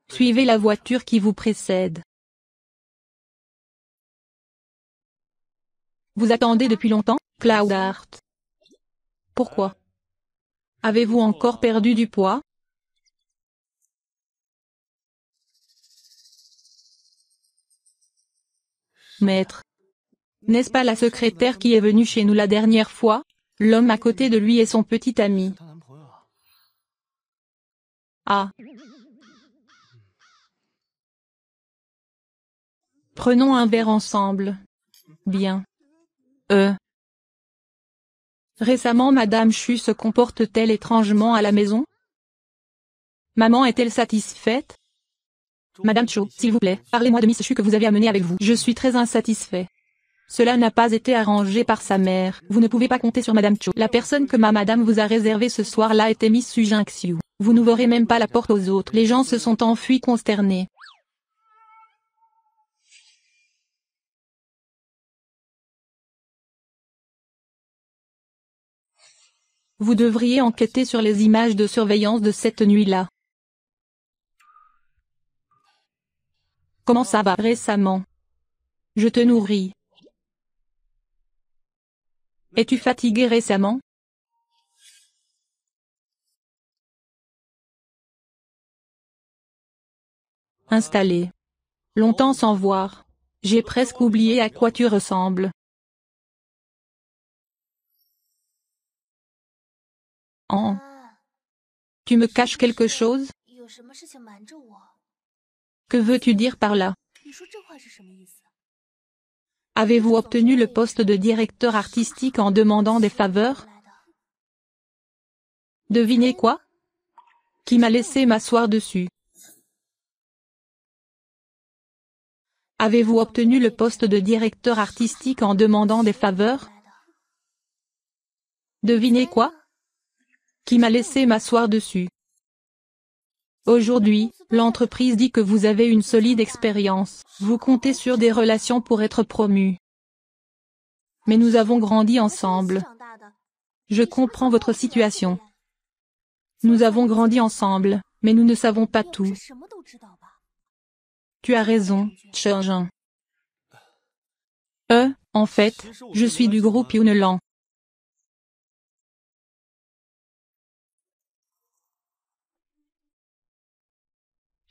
Suivez la voiture qui vous précède. Vous attendez depuis longtemps, Cloudheart. Pourquoi? Avez-vous encore perdu du poids? Maître. N'est-ce pas la secrétaire qui est venue chez nous la dernière fois? L'homme à côté de lui est son petit ami. Ah. Prenons un verre ensemble. Bien. Récemment Madame Chu se comporte-t-elle étrangement à la maison? Maman est-elle satisfaite? Madame Cho, s'il vous plaît, parlez-moi de Miss Chu que vous avez amenée avec vous. Je suis très insatisfait. Cela n'a pas été arrangé par sa mère. Vous ne pouvez pas compter sur Madame Cho. La personne que ma madame vous a réservée ce soir-là était Miss Su Jingxiu. Vous n'ouvrez même pas la porte aux autres. Les gens se sont enfuis consternés. Vous devriez enquêter sur les images de surveillance de cette nuit-là. Comment ça va récemment? Je te nourris. Es-tu fatigué récemment? Installé. Longtemps sans voir. J'ai presque oublié à quoi tu ressembles. Oh. Tu me caches quelque chose? Que veux-tu dire par là? Avez-vous obtenu le poste de directeur artistique en demandant des faveurs? Devinez quoi? Qui m'a laissé m'asseoir dessus? Avez-vous obtenu le poste de directeur artistique en demandant des faveurs? Devinez quoi? Qui m'a laissé m'asseoir dessus? Aujourd'hui, l'entreprise dit que vous avez une solide expérience. Vous comptez sur des relations pour être promu. Mais nous avons grandi ensemble. Je comprends votre situation. Nous avons grandi ensemble, mais nous ne savons pas tout. Tu as raison, Shenjin. En fait, je suis du groupe Yunlan.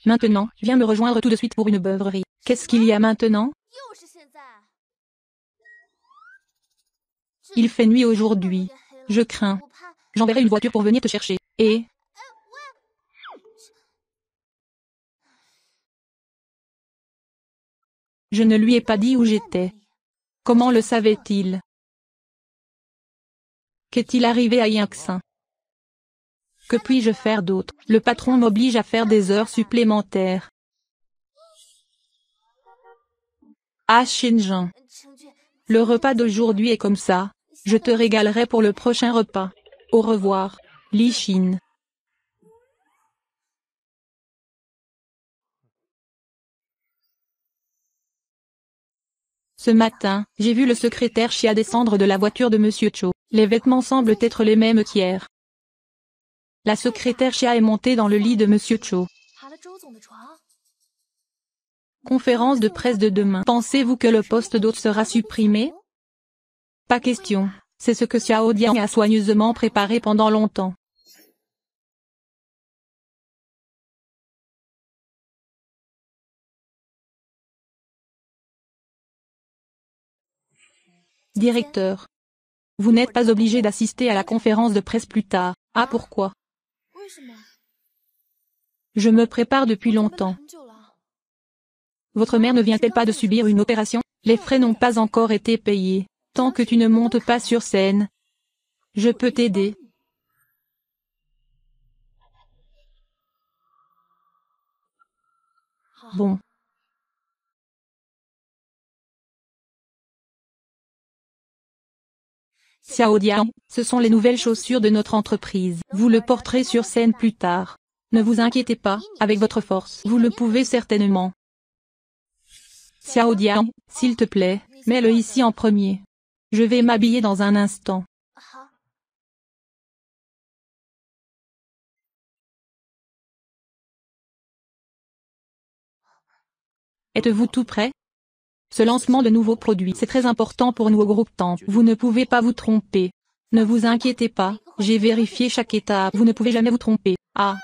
Maintenant, viens me rejoindre tout de suite pour une beuverie. Qu'est-ce qu'il y a maintenant? Il fait nuit aujourd'hui. Je crains. J'enverrai une voiture pour venir te chercher. Et... Je ne lui ai pas dit où j'étais. Comment le savait-il? Qu'est-il arrivé à Yingxin? Que puis-je faire d'autre? Le patron m'oblige à faire des heures supplémentaires. Ah Xinjiang. Le repas d'aujourd'hui est comme ça. Je te régalerai pour le prochain repas. Au revoir, Li Xin. Ce matin, j'ai vu le secrétaire Xia descendre de la voiture de Monsieur Cho. Les vêtements semblent être les mêmes qu'hier. La secrétaire Xia est montée dans le lit de Monsieur Cho. Conférence de presse de demain. Pensez-vous que le poste d'hôte sera supprimé? Pas question. C'est ce que Xiao Dian a soigneusement préparé pendant longtemps. Directeur. Vous n'êtes pas obligé d'assister à la conférence de presse plus tard. Ah pourquoi? Je me prépare depuis longtemps. Votre mère ne vient-elle pas de subir une opération? Les frais n'ont pas encore été payés. Tant que tu ne montes pas sur scène, je peux t'aider. Bon. Xiao Dian, ce sont les nouvelles chaussures de notre entreprise. Vous le porterez sur scène plus tard. Ne vous inquiétez pas, avec votre force, vous le pouvez certainement. Xiao Dian, s'il te plaît, mets-le ici en premier. Je vais m'habiller dans un instant. Êtes-vous tout prêt? Ce lancement de nouveaux produits, c'est très important pour nous au groupe Temple. Vous ne pouvez pas vous tromper. Ne vous inquiétez pas, j'ai vérifié chaque étape. Vous ne pouvez jamais vous tromper. Ah.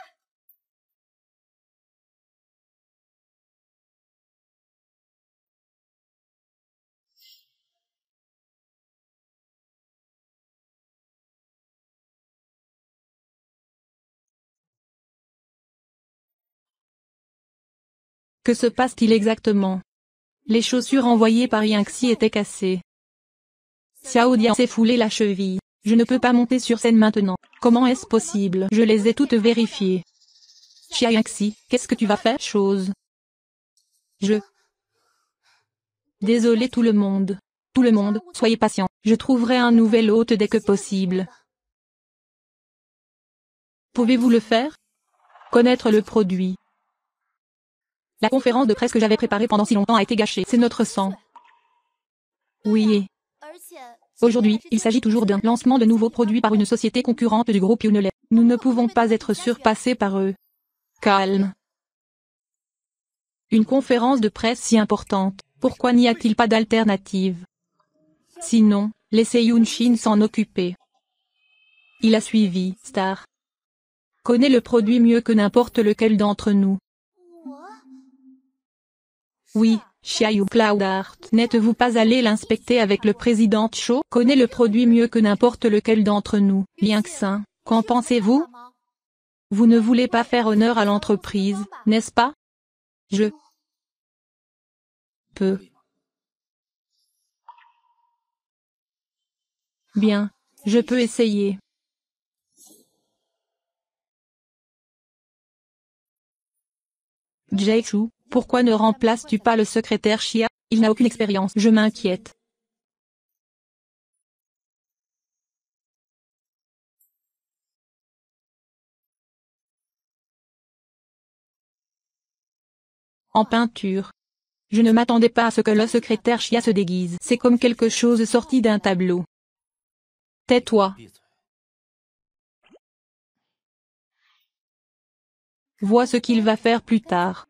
Que se passe-t-il exactement? Les chaussures envoyées par Yingxi étaient cassées. Xiao Dian s'est foulé la cheville. Je ne peux pas monter sur scène maintenant. Comment est-ce possible? Je les ai toutes vérifiées. Xia Yingxi, qu'est-ce que tu vas faire? Chose. Désolé tout le monde. Tout le monde, soyez patient. Je trouverai un nouvel hôte dès que possible. Pouvez-vous le faire? Connaître le produit. La conférence de presse que j'avais préparée pendant si longtemps a été gâchée. C'est notre sang. Oui. Aujourd'hui, il s'agit toujours d'un lancement de nouveaux produits par une société concurrente du groupe Unilever. Nous ne pouvons pas être surpassés par eux. Calme. Une conférence de presse si importante, pourquoi n'y a-t-il pas d'alternative? Sinon, laissez Yunshin s'en occuper. Il a suivi, Star. Connaît le produit mieux que n'importe lequel d'entre nous. Oui, Xiaoyu Cloud Art. N'êtes-vous pas allé l'inspecter avec le président Cho? Connaît le produit mieux que n'importe lequel d'entre nous. Yingxin, qu'en pensez-vous? Vous ne voulez pas faire honneur à l'entreprise, n'est-ce pas? Je peux. Bien, je peux essayer. Jaichu, pourquoi ne remplaces-tu pas le secrétaire Xia? Il n'a aucune expérience. Je m'inquiète. En peinture. Je ne m'attendais pas à ce que le secrétaire Xia se déguise. C'est comme quelque chose sorti d'un tableau. Tais-toi. Vois ce qu'il va faire plus tard.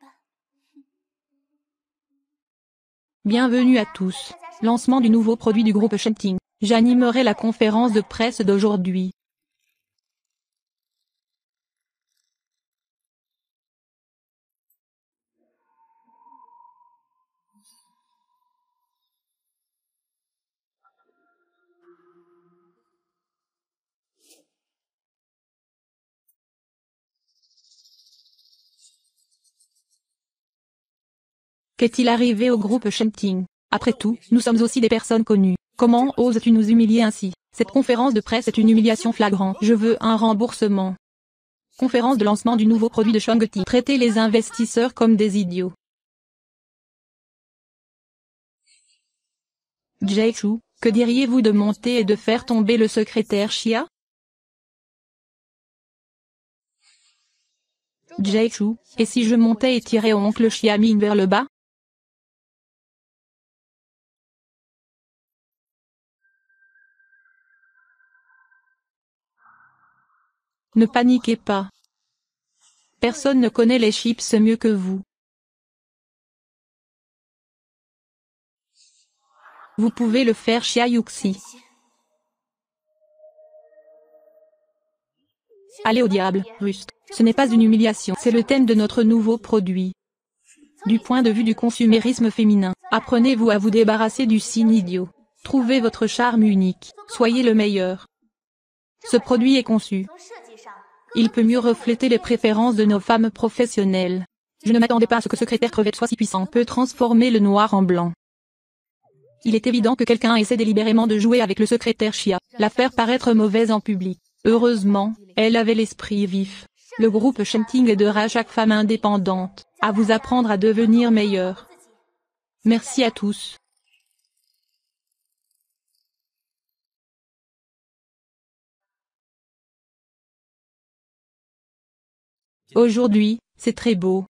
Bienvenue à tous. Lancement du nouveau produit du groupe Shenting. J'animerai la conférence de presse d'aujourd'hui. Qu'est-il arrivé au groupe Shenting? Après tout, nous sommes aussi des personnes connues. Comment oses-tu nous humilier ainsi? Cette conférence de presse est une humiliation flagrante. Je veux un remboursement. Conférence de lancement du nouveau produit de Shangti. Traiter les investisseurs comme des idiots. Jay Chou, que diriez-vous de monter et de faire tomber le secrétaire Chia? Jay Chou, et si je montais et tirais oncle Chia Ming vers le bas? Ne paniquez pas. Personne ne connaît les chips mieux que vous. Vous pouvez le faire, Chia Yuxi. Allez au diable, Rust. Ce n'est pas une humiliation, c'est le thème de notre nouveau produit. Du point de vue du consumérisme féminin, apprenez-vous à vous débarrasser du signe idiot. Trouvez votre charme unique, soyez le meilleur. Ce produit est conçu. Il peut mieux refléter les préférences de nos femmes professionnelles. Je ne m'attendais pas à ce que secrétaire crevette soit si puissant. Peut transformer le noir en blanc. Il est évident que quelqu'un essaie délibérément de jouer avec le secrétaire Chia, la faire paraître mauvaise en public. Heureusement, elle avait l'esprit vif. Le groupe Shenting aidera chaque femme indépendante à vous apprendre à devenir meilleure. Merci à tous. Aujourd'hui, c'est très beau.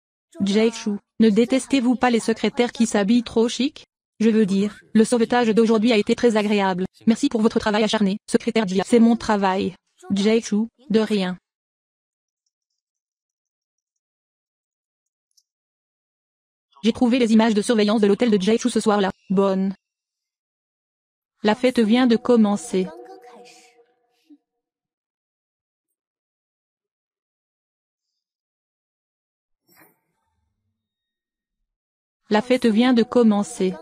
Jay Chou, ne détestez-vous pas les secrétaires qui s'habillent trop chic? Je veux dire, le sauvetage d'aujourd'hui a été très agréable. Merci pour votre travail acharné, secrétaire Jia. C'est mon travail. Jay Chou, de rien. J'ai trouvé les images de surveillance de l'hôtel de Jay Chou ce soir-là. Bonne. La fête vient de commencer. La fête vient de commencer.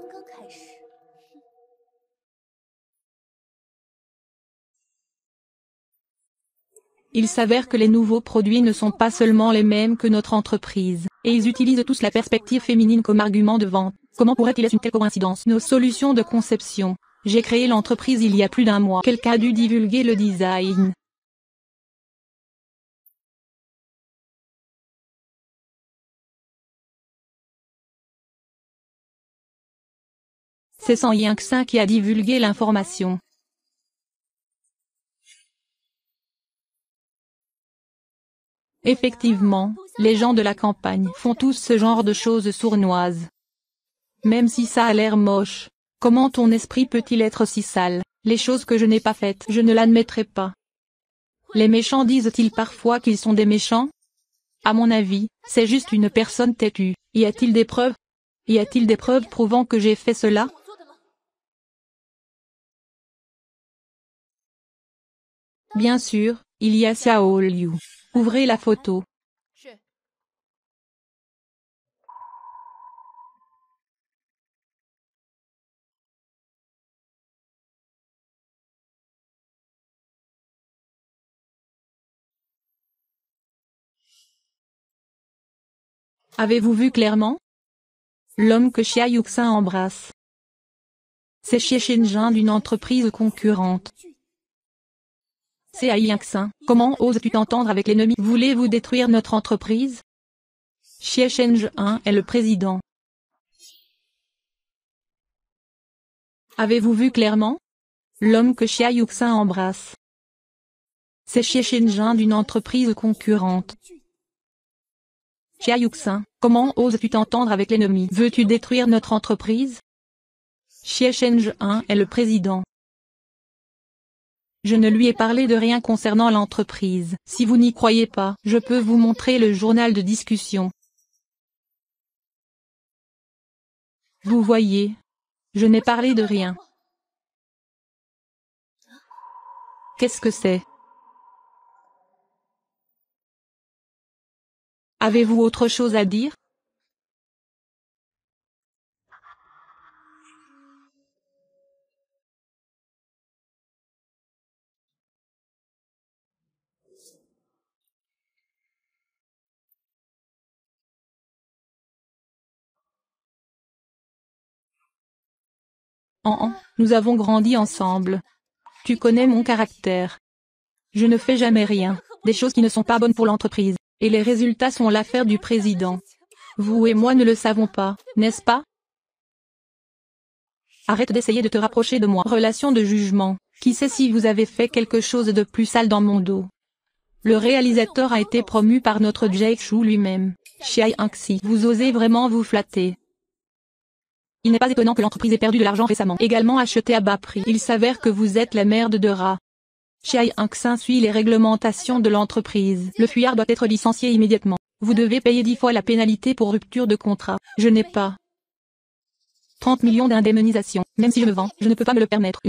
Il s'avère que les nouveaux produits ne sont pas seulement les mêmes que notre entreprise, et ils utilisent tous la perspective féminine comme argument de vente. Comment pourrait-il être une telle coïncidence? Nos solutions de conception. J'ai créé l'entreprise il y a plus d'un mois. Quelqu'un a dû divulguer le design. C'est Sang Yingxin qui a divulgué l'information. Effectivement, les gens de la campagne font tous ce genre de choses sournoises. Même si ça a l'air moche, comment ton esprit peut-il être si sale? Les choses que je n'ai pas faites, je ne l'admettrai pas. Les méchants disent-ils parfois qu'ils sont des méchants? À mon avis, c'est juste une personne têtue. Y a-t-il des preuves? Y a-t-il des preuves prouvant que j'ai fait cela? Bien sûr, il y a Xiao Liu. Ouvrez la photo. Avez-vous vu clairement? L'homme que Xia Yuxin embrasse. C'est Xie Shenjin d'une entreprise concurrente. C'est Yingxin. Comment oses-tu t'entendre avec l'ennemi? Voulez-vous détruire notre entreprise? Xie Shenjin est le président. Avez-vous vu clairement? L'homme que Xia Yuxin embrasse. C'est Xie Shenjin d'une entreprise concurrente. Xia Yuxin, comment oses-tu t'entendre avec l'ennemi? Veux-tu détruire notre entreprise? Xie Shenjin est le président. Je ne lui ai parlé de rien concernant l'entreprise. Si vous n'y croyez pas, je peux vous montrer le journal de discussion. Vous voyez, je n'ai parlé de rien. Qu'est-ce que c'est? Avez-vous autre chose à dire? Nous avons grandi ensemble. Tu connais mon caractère. Je ne fais jamais rien, des choses qui ne sont pas bonnes pour l'entreprise, et les résultats sont l'affaire du président. Vous et moi ne le savons pas, n'est-ce pas? Arrête d'essayer de te rapprocher de moi. Relation de jugement. Qui sait si vous avez fait quelque chose de plus sale dans mon dos? Le réalisateur a été promu par notre Jake Chou lui-même. Chiai Anxi. Vous osez vraiment vous flatter. Il n'est pas étonnant que l'entreprise ait perdu de l'argent récemment. Également acheté à bas prix. Il s'avère que vous êtes la merde de rat. Chiai Anxin suit les réglementations de l'entreprise. Le fuyard doit être licencié immédiatement. Vous devez payer 10 fois la pénalité pour rupture de contrat. Je n'ai pas 30 millions d'indemnisation. Même si je me vends, je ne peux pas me le permettre.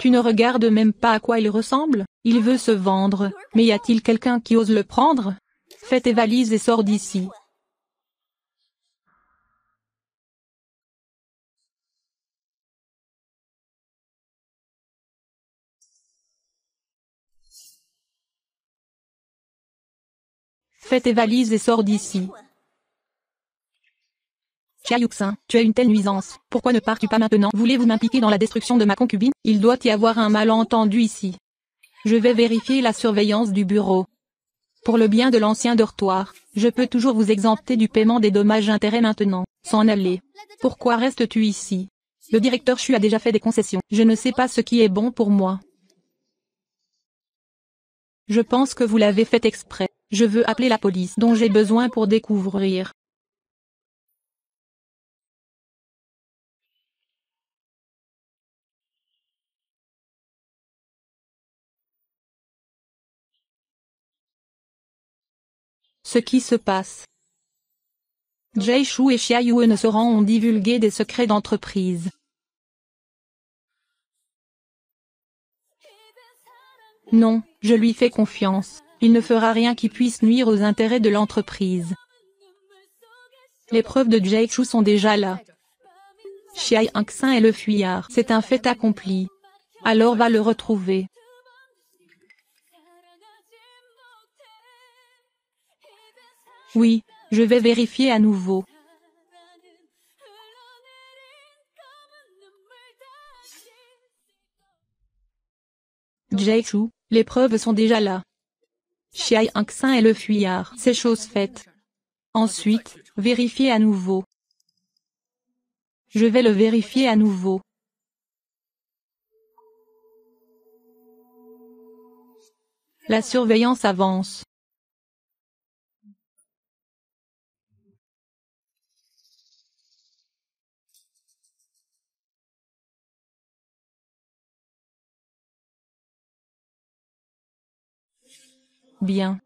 Tu ne regardes même pas à quoi il ressemble? Il veut se vendre, mais y a-t-il quelqu'un qui ose le prendre? Fais tes valises et sors d'ici. Fais tes valises et sors d'ici. Chia Yuxin, tu es une telle nuisance. Pourquoi ne pars-tu pas maintenant? Voulez-vous m'impliquer dans la destruction de ma concubine? Il doit y avoir un malentendu ici. Je vais vérifier la surveillance du bureau. Pour le bien de l'ancien dortoir, je peux toujours vous exempter du paiement des dommages-intérêts maintenant. S'en aller. Pourquoi restes-tu ici? Le directeur Chu a déjà fait des concessions. Je ne sais pas ce qui est bon pour moi. Je pense que vous l'avez fait exprès. Je veux appeler la police dont j'ai besoin pour découvrir. Ce qui se passe. Jay Chou et Xia Yue ne sauront divulguer des secrets d'entreprise. Non, je lui fais confiance. Il ne fera rien qui puisse nuire aux intérêts de l'entreprise. Les preuves de Jay Chou sont déjà là. Chiai Anxin est le fuyard. C'est un fait accompli. Alors va le retrouver. Oui, je vais vérifier à nouveau. Jay Chou, les preuves sont déjà là. Chiai Anxin est le fuyard. C'est chose faite. Ensuite, vérifier à nouveau. Je vais le vérifier à nouveau. La surveillance avance. Bien.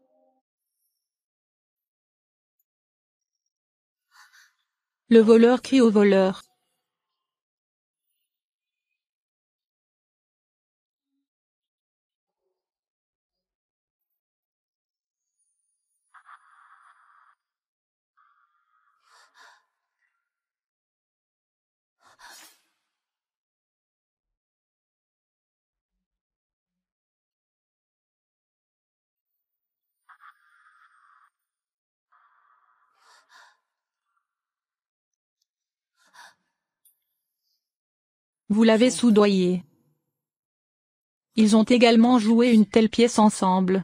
Le voleur crie au voleur. Vous l'avez soudoyé. Ils ont également joué une telle pièce ensemble.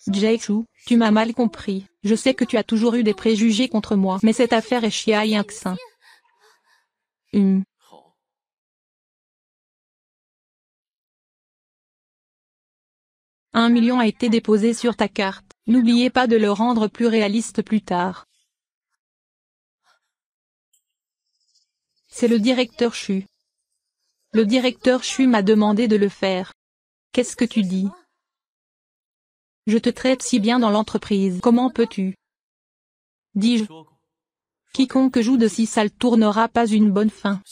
Jay Chou, tu m'as mal compris. Je sais que tu as toujours eu des préjugés contre moi, mais cette affaire est Chiai Anxin. 1 million a été déposé sur ta carte. N'oubliez pas de le rendre plus réaliste plus tard. C'est le directeur Chu. Le directeur Chu m'a demandé de le faire. Qu'est-ce que tu dis? Je te traite si bien dans l'entreprise. Comment peux-tu? Dis-je. Quiconque joue de si sale tour n'aura pas une bonne fin.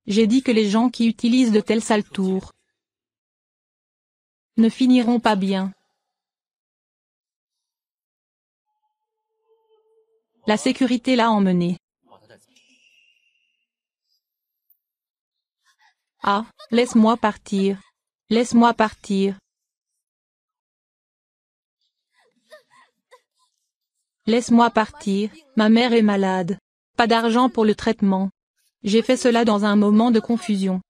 J'ai dit que les gens qui utilisent de tels sales tours ne finiront pas bien. La sécurité l'a emmené. Ah, laisse-moi partir. Laisse-moi partir. Laisse-moi partir, ma mère est malade. Pas d'argent pour le traitement. J'ai fait cela dans un moment de confusion.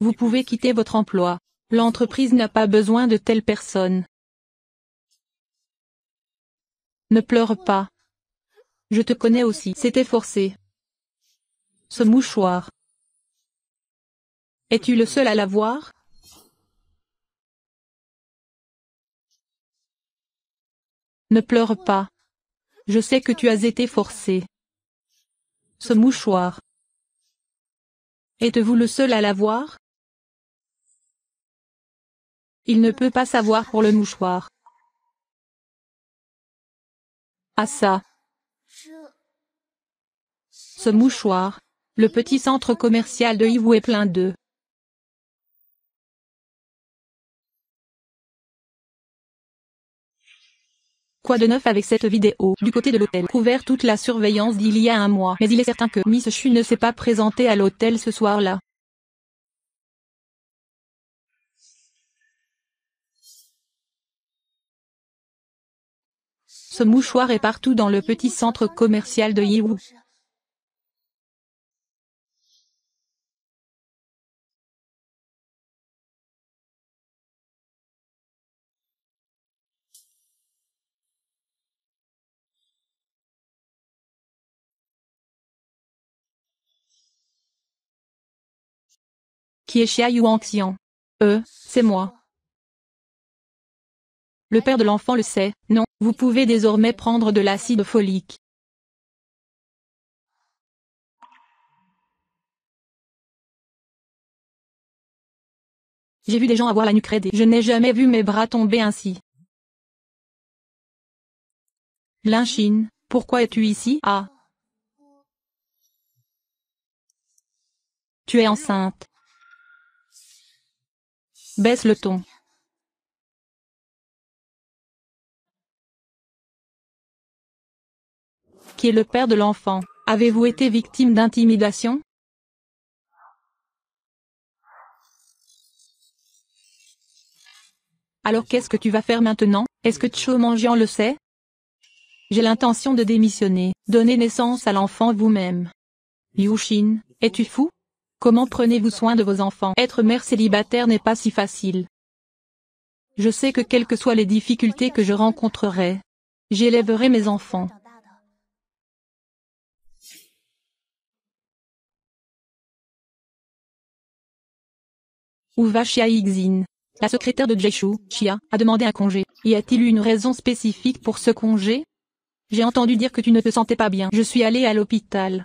Vous pouvez quitter votre emploi. L'entreprise n'a pas besoin de telles personnes. Ne pleure pas. Je te connais aussi. C'était forcé. Ce mouchoir. Es-tu le seul à l'avoir? Ne pleure pas. Je sais que tu as été forcé. Ce mouchoir. Êtes-vous le seul à l'avoir? Il ne peut pas savoir pour le mouchoir. Ah ça. Ce mouchoir. Le petit centre commercial de Yiwu est plein d'eux. Quoi de neuf avec cette vidéo? Du côté de l'hôtel, couvert toute la surveillance d'il y a un mois. Mais il est certain que Miss Chu ne s'est pas présentée à l'hôtel ce soir-là. Ce mouchoir est partout dans le petit centre commercial de Yiwu. Qui est Xia Yuanxian? C'est moi. Le père de l'enfant le sait, non, vous pouvez désormais prendre de l'acide folique. J'ai vu des gens avoir la nuque raide et je n'ai jamais vu mes bras tomber ainsi. Linchine, pourquoi es-tu ici? Ah. Tu es enceinte. Baisse le ton. Qui est le père de l'enfant? Avez-vous été victime d'intimidation? Alors qu'est-ce que tu vas faire maintenant? Est-ce que Cho Manjian le sait? J'ai l'intention de démissionner, donner naissance à l'enfant vous-même. Yuxin, es-tu fou? Comment prenez-vous soin de vos enfants? Être mère célibataire n'est pas si facile. Je sais que quelles que soient les difficultés que je rencontrerai, j'élèverai mes enfants. Où va Xia Yixin? La secrétaire de Jaishu, Xia, a demandé un congé. Y a-t-il une raison spécifique pour ce congé? J'ai entendu dire que tu ne te sentais pas bien. Je suis allée à l'hôpital.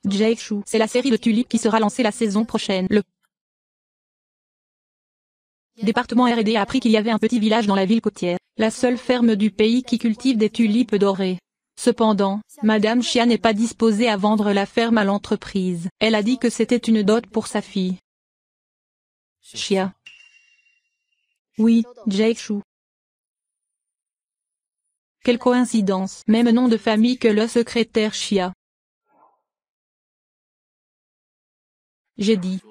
Jaishu, c'est la série de tulipes qui sera lancée la saison prochaine. Le département R&D a appris qu'il y avait un petit village dans la ville côtière, la seule ferme du pays qui cultive des tulipes dorées. Cependant, Madame Xia n'est pas disposée à vendre la ferme à l'entreprise. Elle a dit que c'était une dot pour sa fille. Xia. Oui, Jaishu. Quelle coïncidence, même nom de famille que le secrétaire Xia. J'ai dit.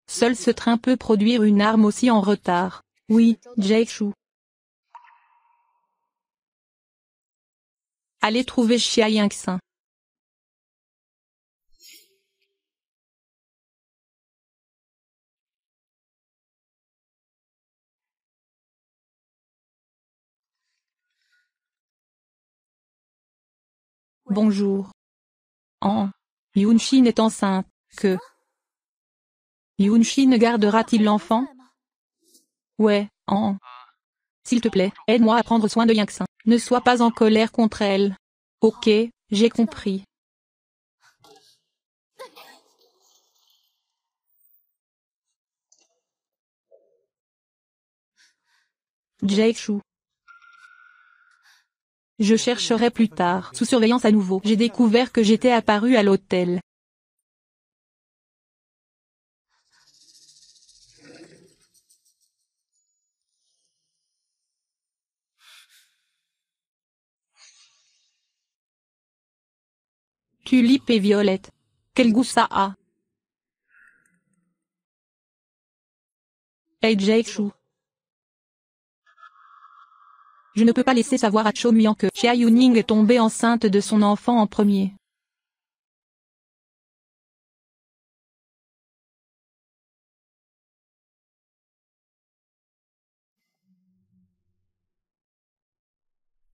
Seul ce train peut produire une arme aussi en retard. Oui, Jaishu. Allez trouver Xia Yingxin. Bonjour. Yunshin est enceinte. Que Yunshin gardera-t-il l'enfant? Ouais, S'il te plaît, aide-moi à prendre soin de Yingxin. Ne sois pas en colère contre elle. Ok, j'ai compris. Jaishu. Je chercherai plus tard. Sous surveillance à nouveau. J'ai découvert que j'étais apparu à l'hôtel. Tulipe et violette. Quel goût ça a? Hey Jaishu. Je ne peux pas laisser savoir à Cho Muyang que Xia Yuning est tombée enceinte de son enfant en premier.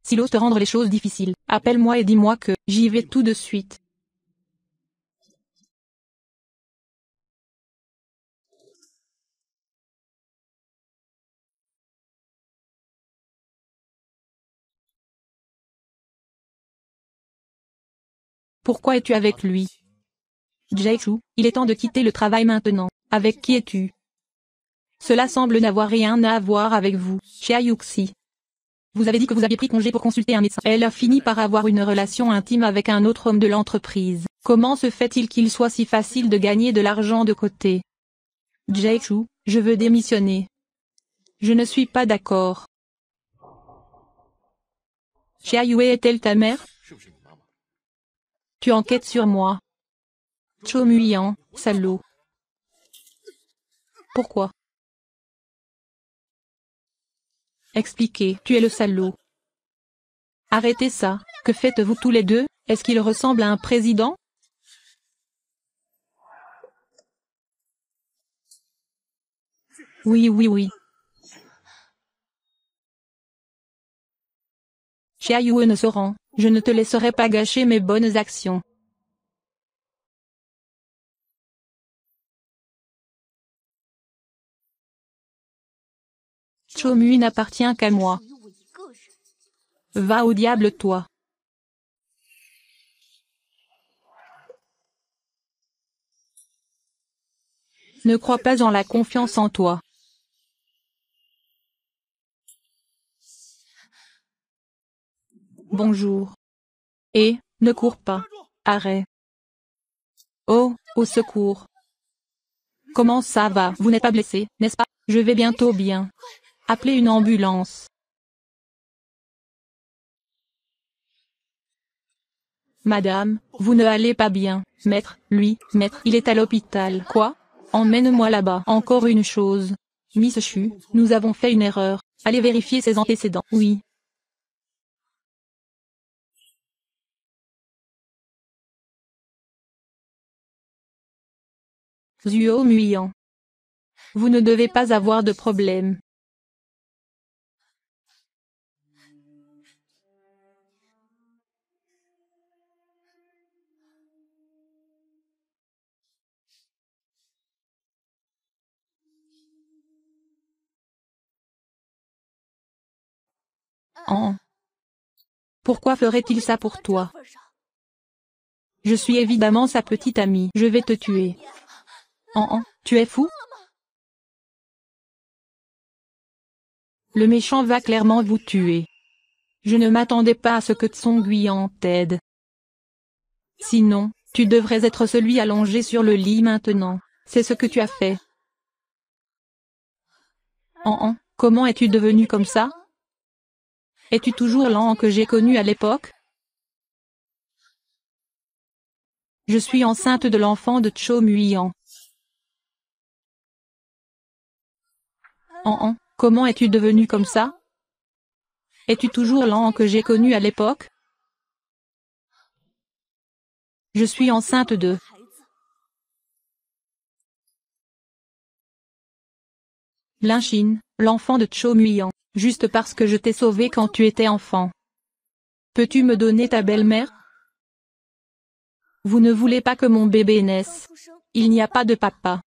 S'il ose te rendre les choses difficiles, appelle-moi et dis-moi que j'y vais tout de suite. Pourquoi es-tu avec lui? Jaichu, il est temps de quitter le travail maintenant. Avec qui es-tu? Cela semble n'avoir rien à voir avec vous, Xia Yuxi. Vous avez dit que vous aviez pris congé pour consulter un médecin. Elle a fini par avoir une relation intime avec un autre homme de l'entreprise. Comment se fait-il qu'il soit si facile de gagner de l'argent de côté? Jaichu, je veux démissionner. Je ne suis pas d'accord. Xia Yue est-elle ta mère? Tu enquêtes sur moi. Cho Muyang, salaud. Pourquoi? Expliquez, tu es le salaud. Arrêtez ça, que faites-vous tous les deux? Est-ce qu'il ressemble à un président? Oui, oui, oui. Xia Yue ne se rend, je ne te laisserai pas gâcher mes bonnes actions. Cho Mui n'appartient qu'à moi. Va au diable toi. Ne crois pas en la confiance en toi. Bonjour. Et, ne cours pas. Arrête. Oh, au secours. Comment ça va? Vous n'êtes pas blessé, n'est-ce pas? Je vais bientôt bien. Appelez une ambulance. Madame, vous ne allez pas bien. Maître, il est à l'hôpital. Quoi? Emmène-moi là-bas. Encore une chose. Miss Chu, nous avons fait une erreur. Allez vérifier ses antécédents. Oui. Zuo Muyang. Vous ne devez pas avoir de problème. Oh. Pourquoi ferait-il ça pour toi? Je suis évidemment sa petite amie. Je vais te tuer. Oh, tu es fou? Le méchant va clairement vous tuer. Je ne m'attendais pas à ce que Tsong Guian t'aide. Sinon, tu devrais être celui allongé sur le lit maintenant. C'est ce que tu as fait. Oh, comment es-tu devenu comme ça? Es-tu toujours l'an que j'ai connu à l'époque? Je suis enceinte de l'enfant de Cho Muyang. Oh, comment es-tu devenu comme ça? Es-tu toujours l'an que j'ai connu à l'époque? Je suis enceinte de... Linshin, l'enfant de Cho Muyang, juste parce que je t'ai sauvé quand tu étais enfant. Peux-tu me donner ta belle-mère? Vous ne voulez pas que mon bébé naisse. Il n'y a pas de papa.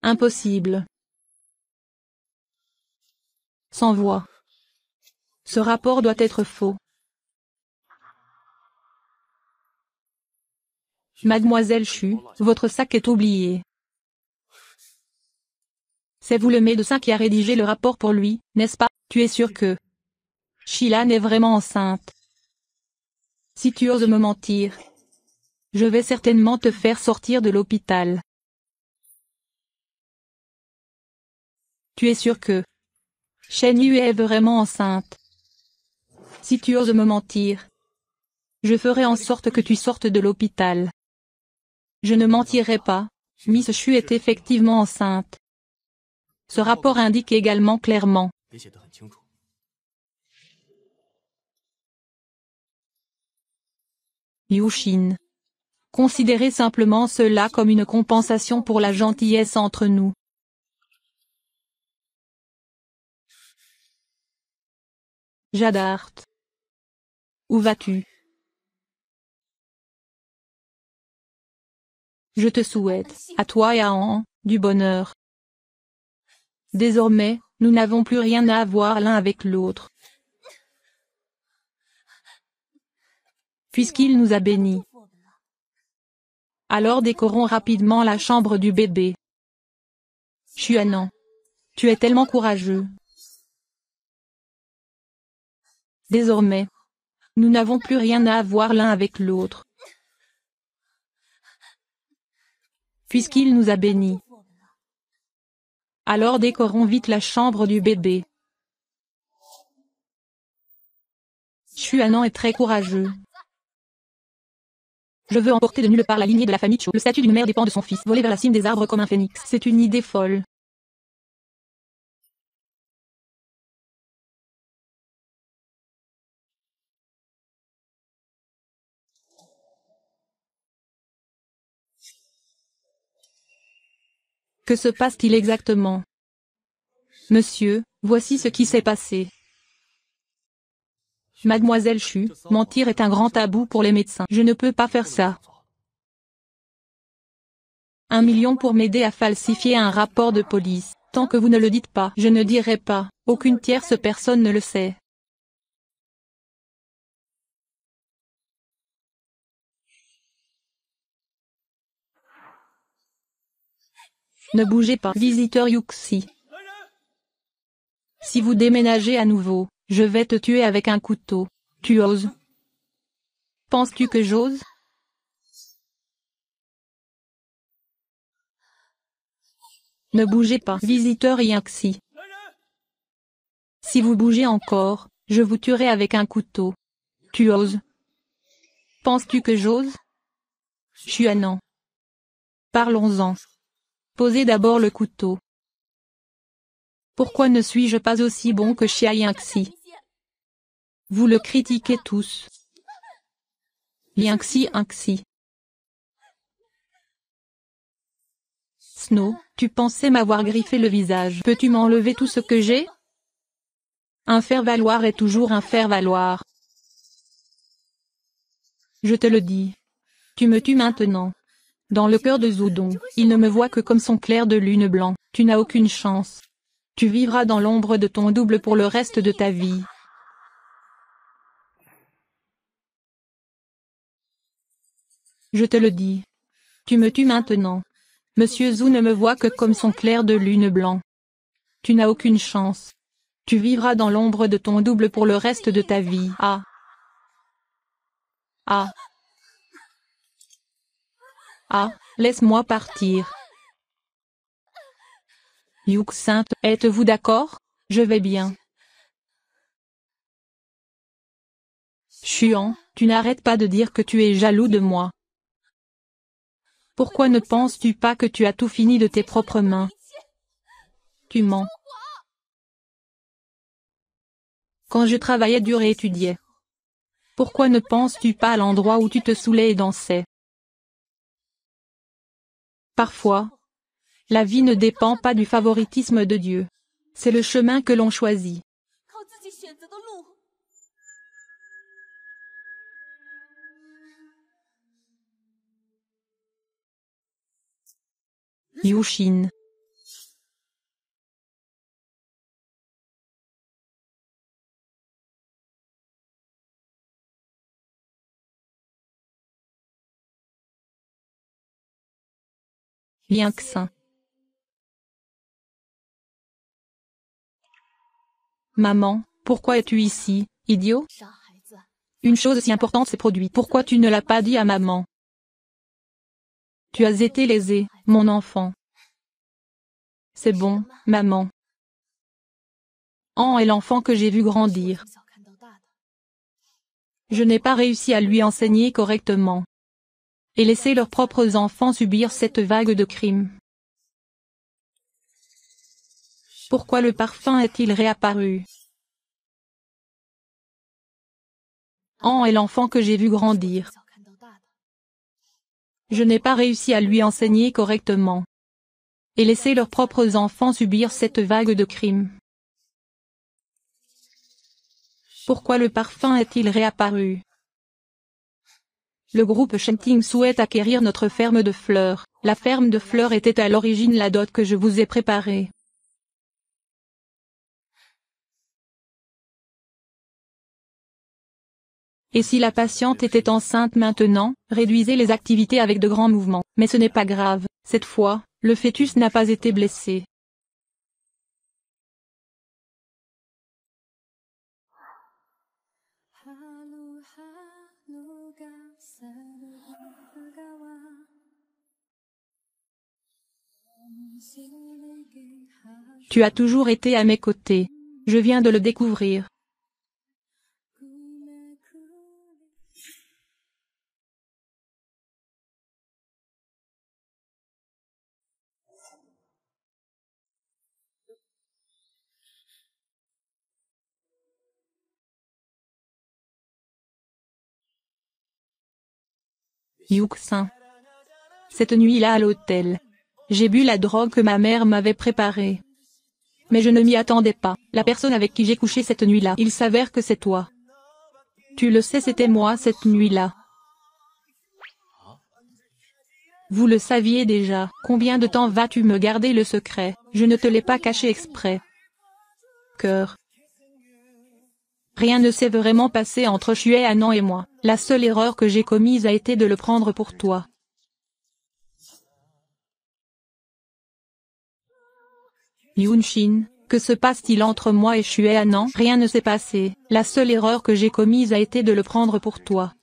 Impossible. Sans voix. Ce rapport doit être faux. Mademoiselle Chu, votre sac est oublié. C'est vous le médecin qui a rédigé le rapport pour lui, n'est-ce pas? Tu es sûr que Shilan est vraiment enceinte? Si tu oses me mentir, je vais certainement te faire sortir de l'hôpital. Tu es sûr que Shen Yu est vraiment enceinte. Si tu oses me mentir, je ferai en sorte que tu sortes de l'hôpital. Je ne mentirai pas, Miss Chu est effectivement enceinte. Ce rapport indique également clairement. Yu-Shin. Considérez simplement cela comme une compensation pour la gentillesse entre nous. Jadart. Où vas-tu? Je te souhaite, à toi et à An, du bonheur. Désormais, nous n'avons plus rien à voir l'un avec l'autre. Puisqu'il nous a bénis. Alors décorons rapidement la chambre du bébé. Xuanan. Tu es tellement courageux. Désormais, nous n'avons plus rien à voir l'un avec l'autre. Puisqu'il nous a bénis. Alors décorons vite la chambre du bébé. Xuanan est très courageux. Je veux emporter de nulle part la lignée de la famille Cho. Le statut d'une mère dépend de son fils. Voler vers la cime des arbres comme un phénix. C'est une idée folle. Que se passe-t-il exactement? Monsieur, voici ce qui s'est passé. Mademoiselle Chu, mentir est un grand tabou pour les médecins. Je ne peux pas faire ça. 1 million pour m'aider à falsifier un rapport de police. Tant que vous ne le dites pas, je ne dirai pas. Aucune tierce personne ne le sait. Ne bougez pas, visiteur Yuxi. Si vous déménagez à nouveau, je vais te tuer avec un couteau. Tu oses? Penses-tu que j'ose? Ne bougez pas, visiteur Yuxi. Si vous bougez encore, je vous tuerai avec un couteau. Tu oses? Penses-tu que j'ose? Xuanan. Parlons-en. Posez d'abord le couteau. Pourquoi ne suis-je pas aussi bon que Xia Yingxi? Vous le critiquez tous. Yingxi. Snow, tu pensais m'avoir griffé le visage. Peux-tu m'enlever tout ce que j'ai? Un faire-valoir est toujours un faire-valoir. Je te le dis. Tu me tues maintenant. Dans le cœur de Zudong, il ne me voit que comme son clair de lune blanc. Tu n'as aucune chance. Tu vivras dans l'ombre de ton double pour le reste de ta vie. Je te le dis. Tu me tues maintenant. Monsieur Zhu ne me voit que comme son clair de lune blanc. Tu n'as aucune chance. Tu vivras dans l'ombre de ton double pour le reste de ta vie. Ah. Ah. Ah, laisse-moi partir. Yuxin, êtes-vous d'accord? Je vais bien. Xuan, tu n'arrêtes pas de dire que tu es jaloux de moi. Pourquoi ne penses-tu pas que tu as tout fini de tes propres mains? Tu mens. Quand je travaillais dur et étudiais. Pourquoi ne penses-tu pas à l'endroit où tu te saoulais et dansais? Parfois, la vie ne dépend pas du favoritisme de Dieu. C'est le chemin que l'on choisit. Yu-Shin. Yingxin. Maman, pourquoi es-tu ici, idiot? Une chose si importante s'est produite. Pourquoi tu ne l'as pas dit à maman? Tu as été lésé, mon enfant. C'est bon, maman. An est l'enfant que j'ai vu grandir. Je n'ai pas réussi à lui enseigner correctement. Et laisser leurs propres enfants subir cette vague de crimes. Pourquoi le parfum est-il réapparu? An est l'enfant que j'ai vu grandir. Je n'ai pas réussi à lui enseigner correctement. Et laisser leurs propres enfants subir cette vague de crimes. Pourquoi le parfum est-il réapparu? Le groupe Shenting souhaite acquérir notre ferme de fleurs. La ferme de fleurs était à l'origine la dot que je vous ai préparée. Et si la patiente était enceinte maintenant, réduisez les activités avec de grands mouvements. Mais ce n'est pas grave, cette fois, le fœtus n'a pas été blessé. Tu as toujours été à mes côtés. Je viens de le découvrir. Yuxin. Cette nuit-là à l'hôtel, j'ai bu la drogue que ma mère m'avait préparée. Mais je ne m'y attendais pas. La personne avec qui j'ai couché cette nuit-là, il s'avère que c'est toi. Tu le sais, c'était moi cette nuit-là. Vous le saviez déjà. Combien de temps vas-tu me garder le secret? Je ne te l'ai pas caché exprès. Cœur. Rien ne s'est vraiment passé entre Xuehanan et moi. La seule erreur que j'ai commise a été de le prendre pour toi. Yunshin, que se passe-t-il entre moi et Xuehanan? Rien ne s'est passé. La seule erreur que j'ai commise a été de le prendre pour toi.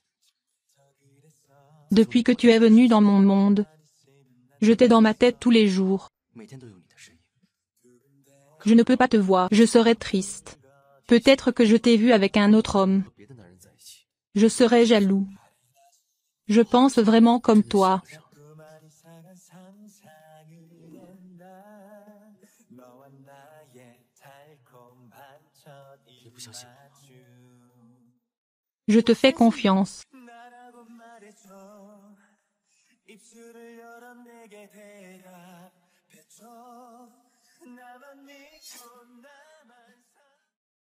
Depuis que tu es venu dans mon monde, je t'ai dans ma tête tous les jours. Je ne peux pas te voir, je serais triste. Peut-être que je t'ai vu avec un autre homme. Je serais jaloux. Je pense vraiment comme toi. Je te fais confiance.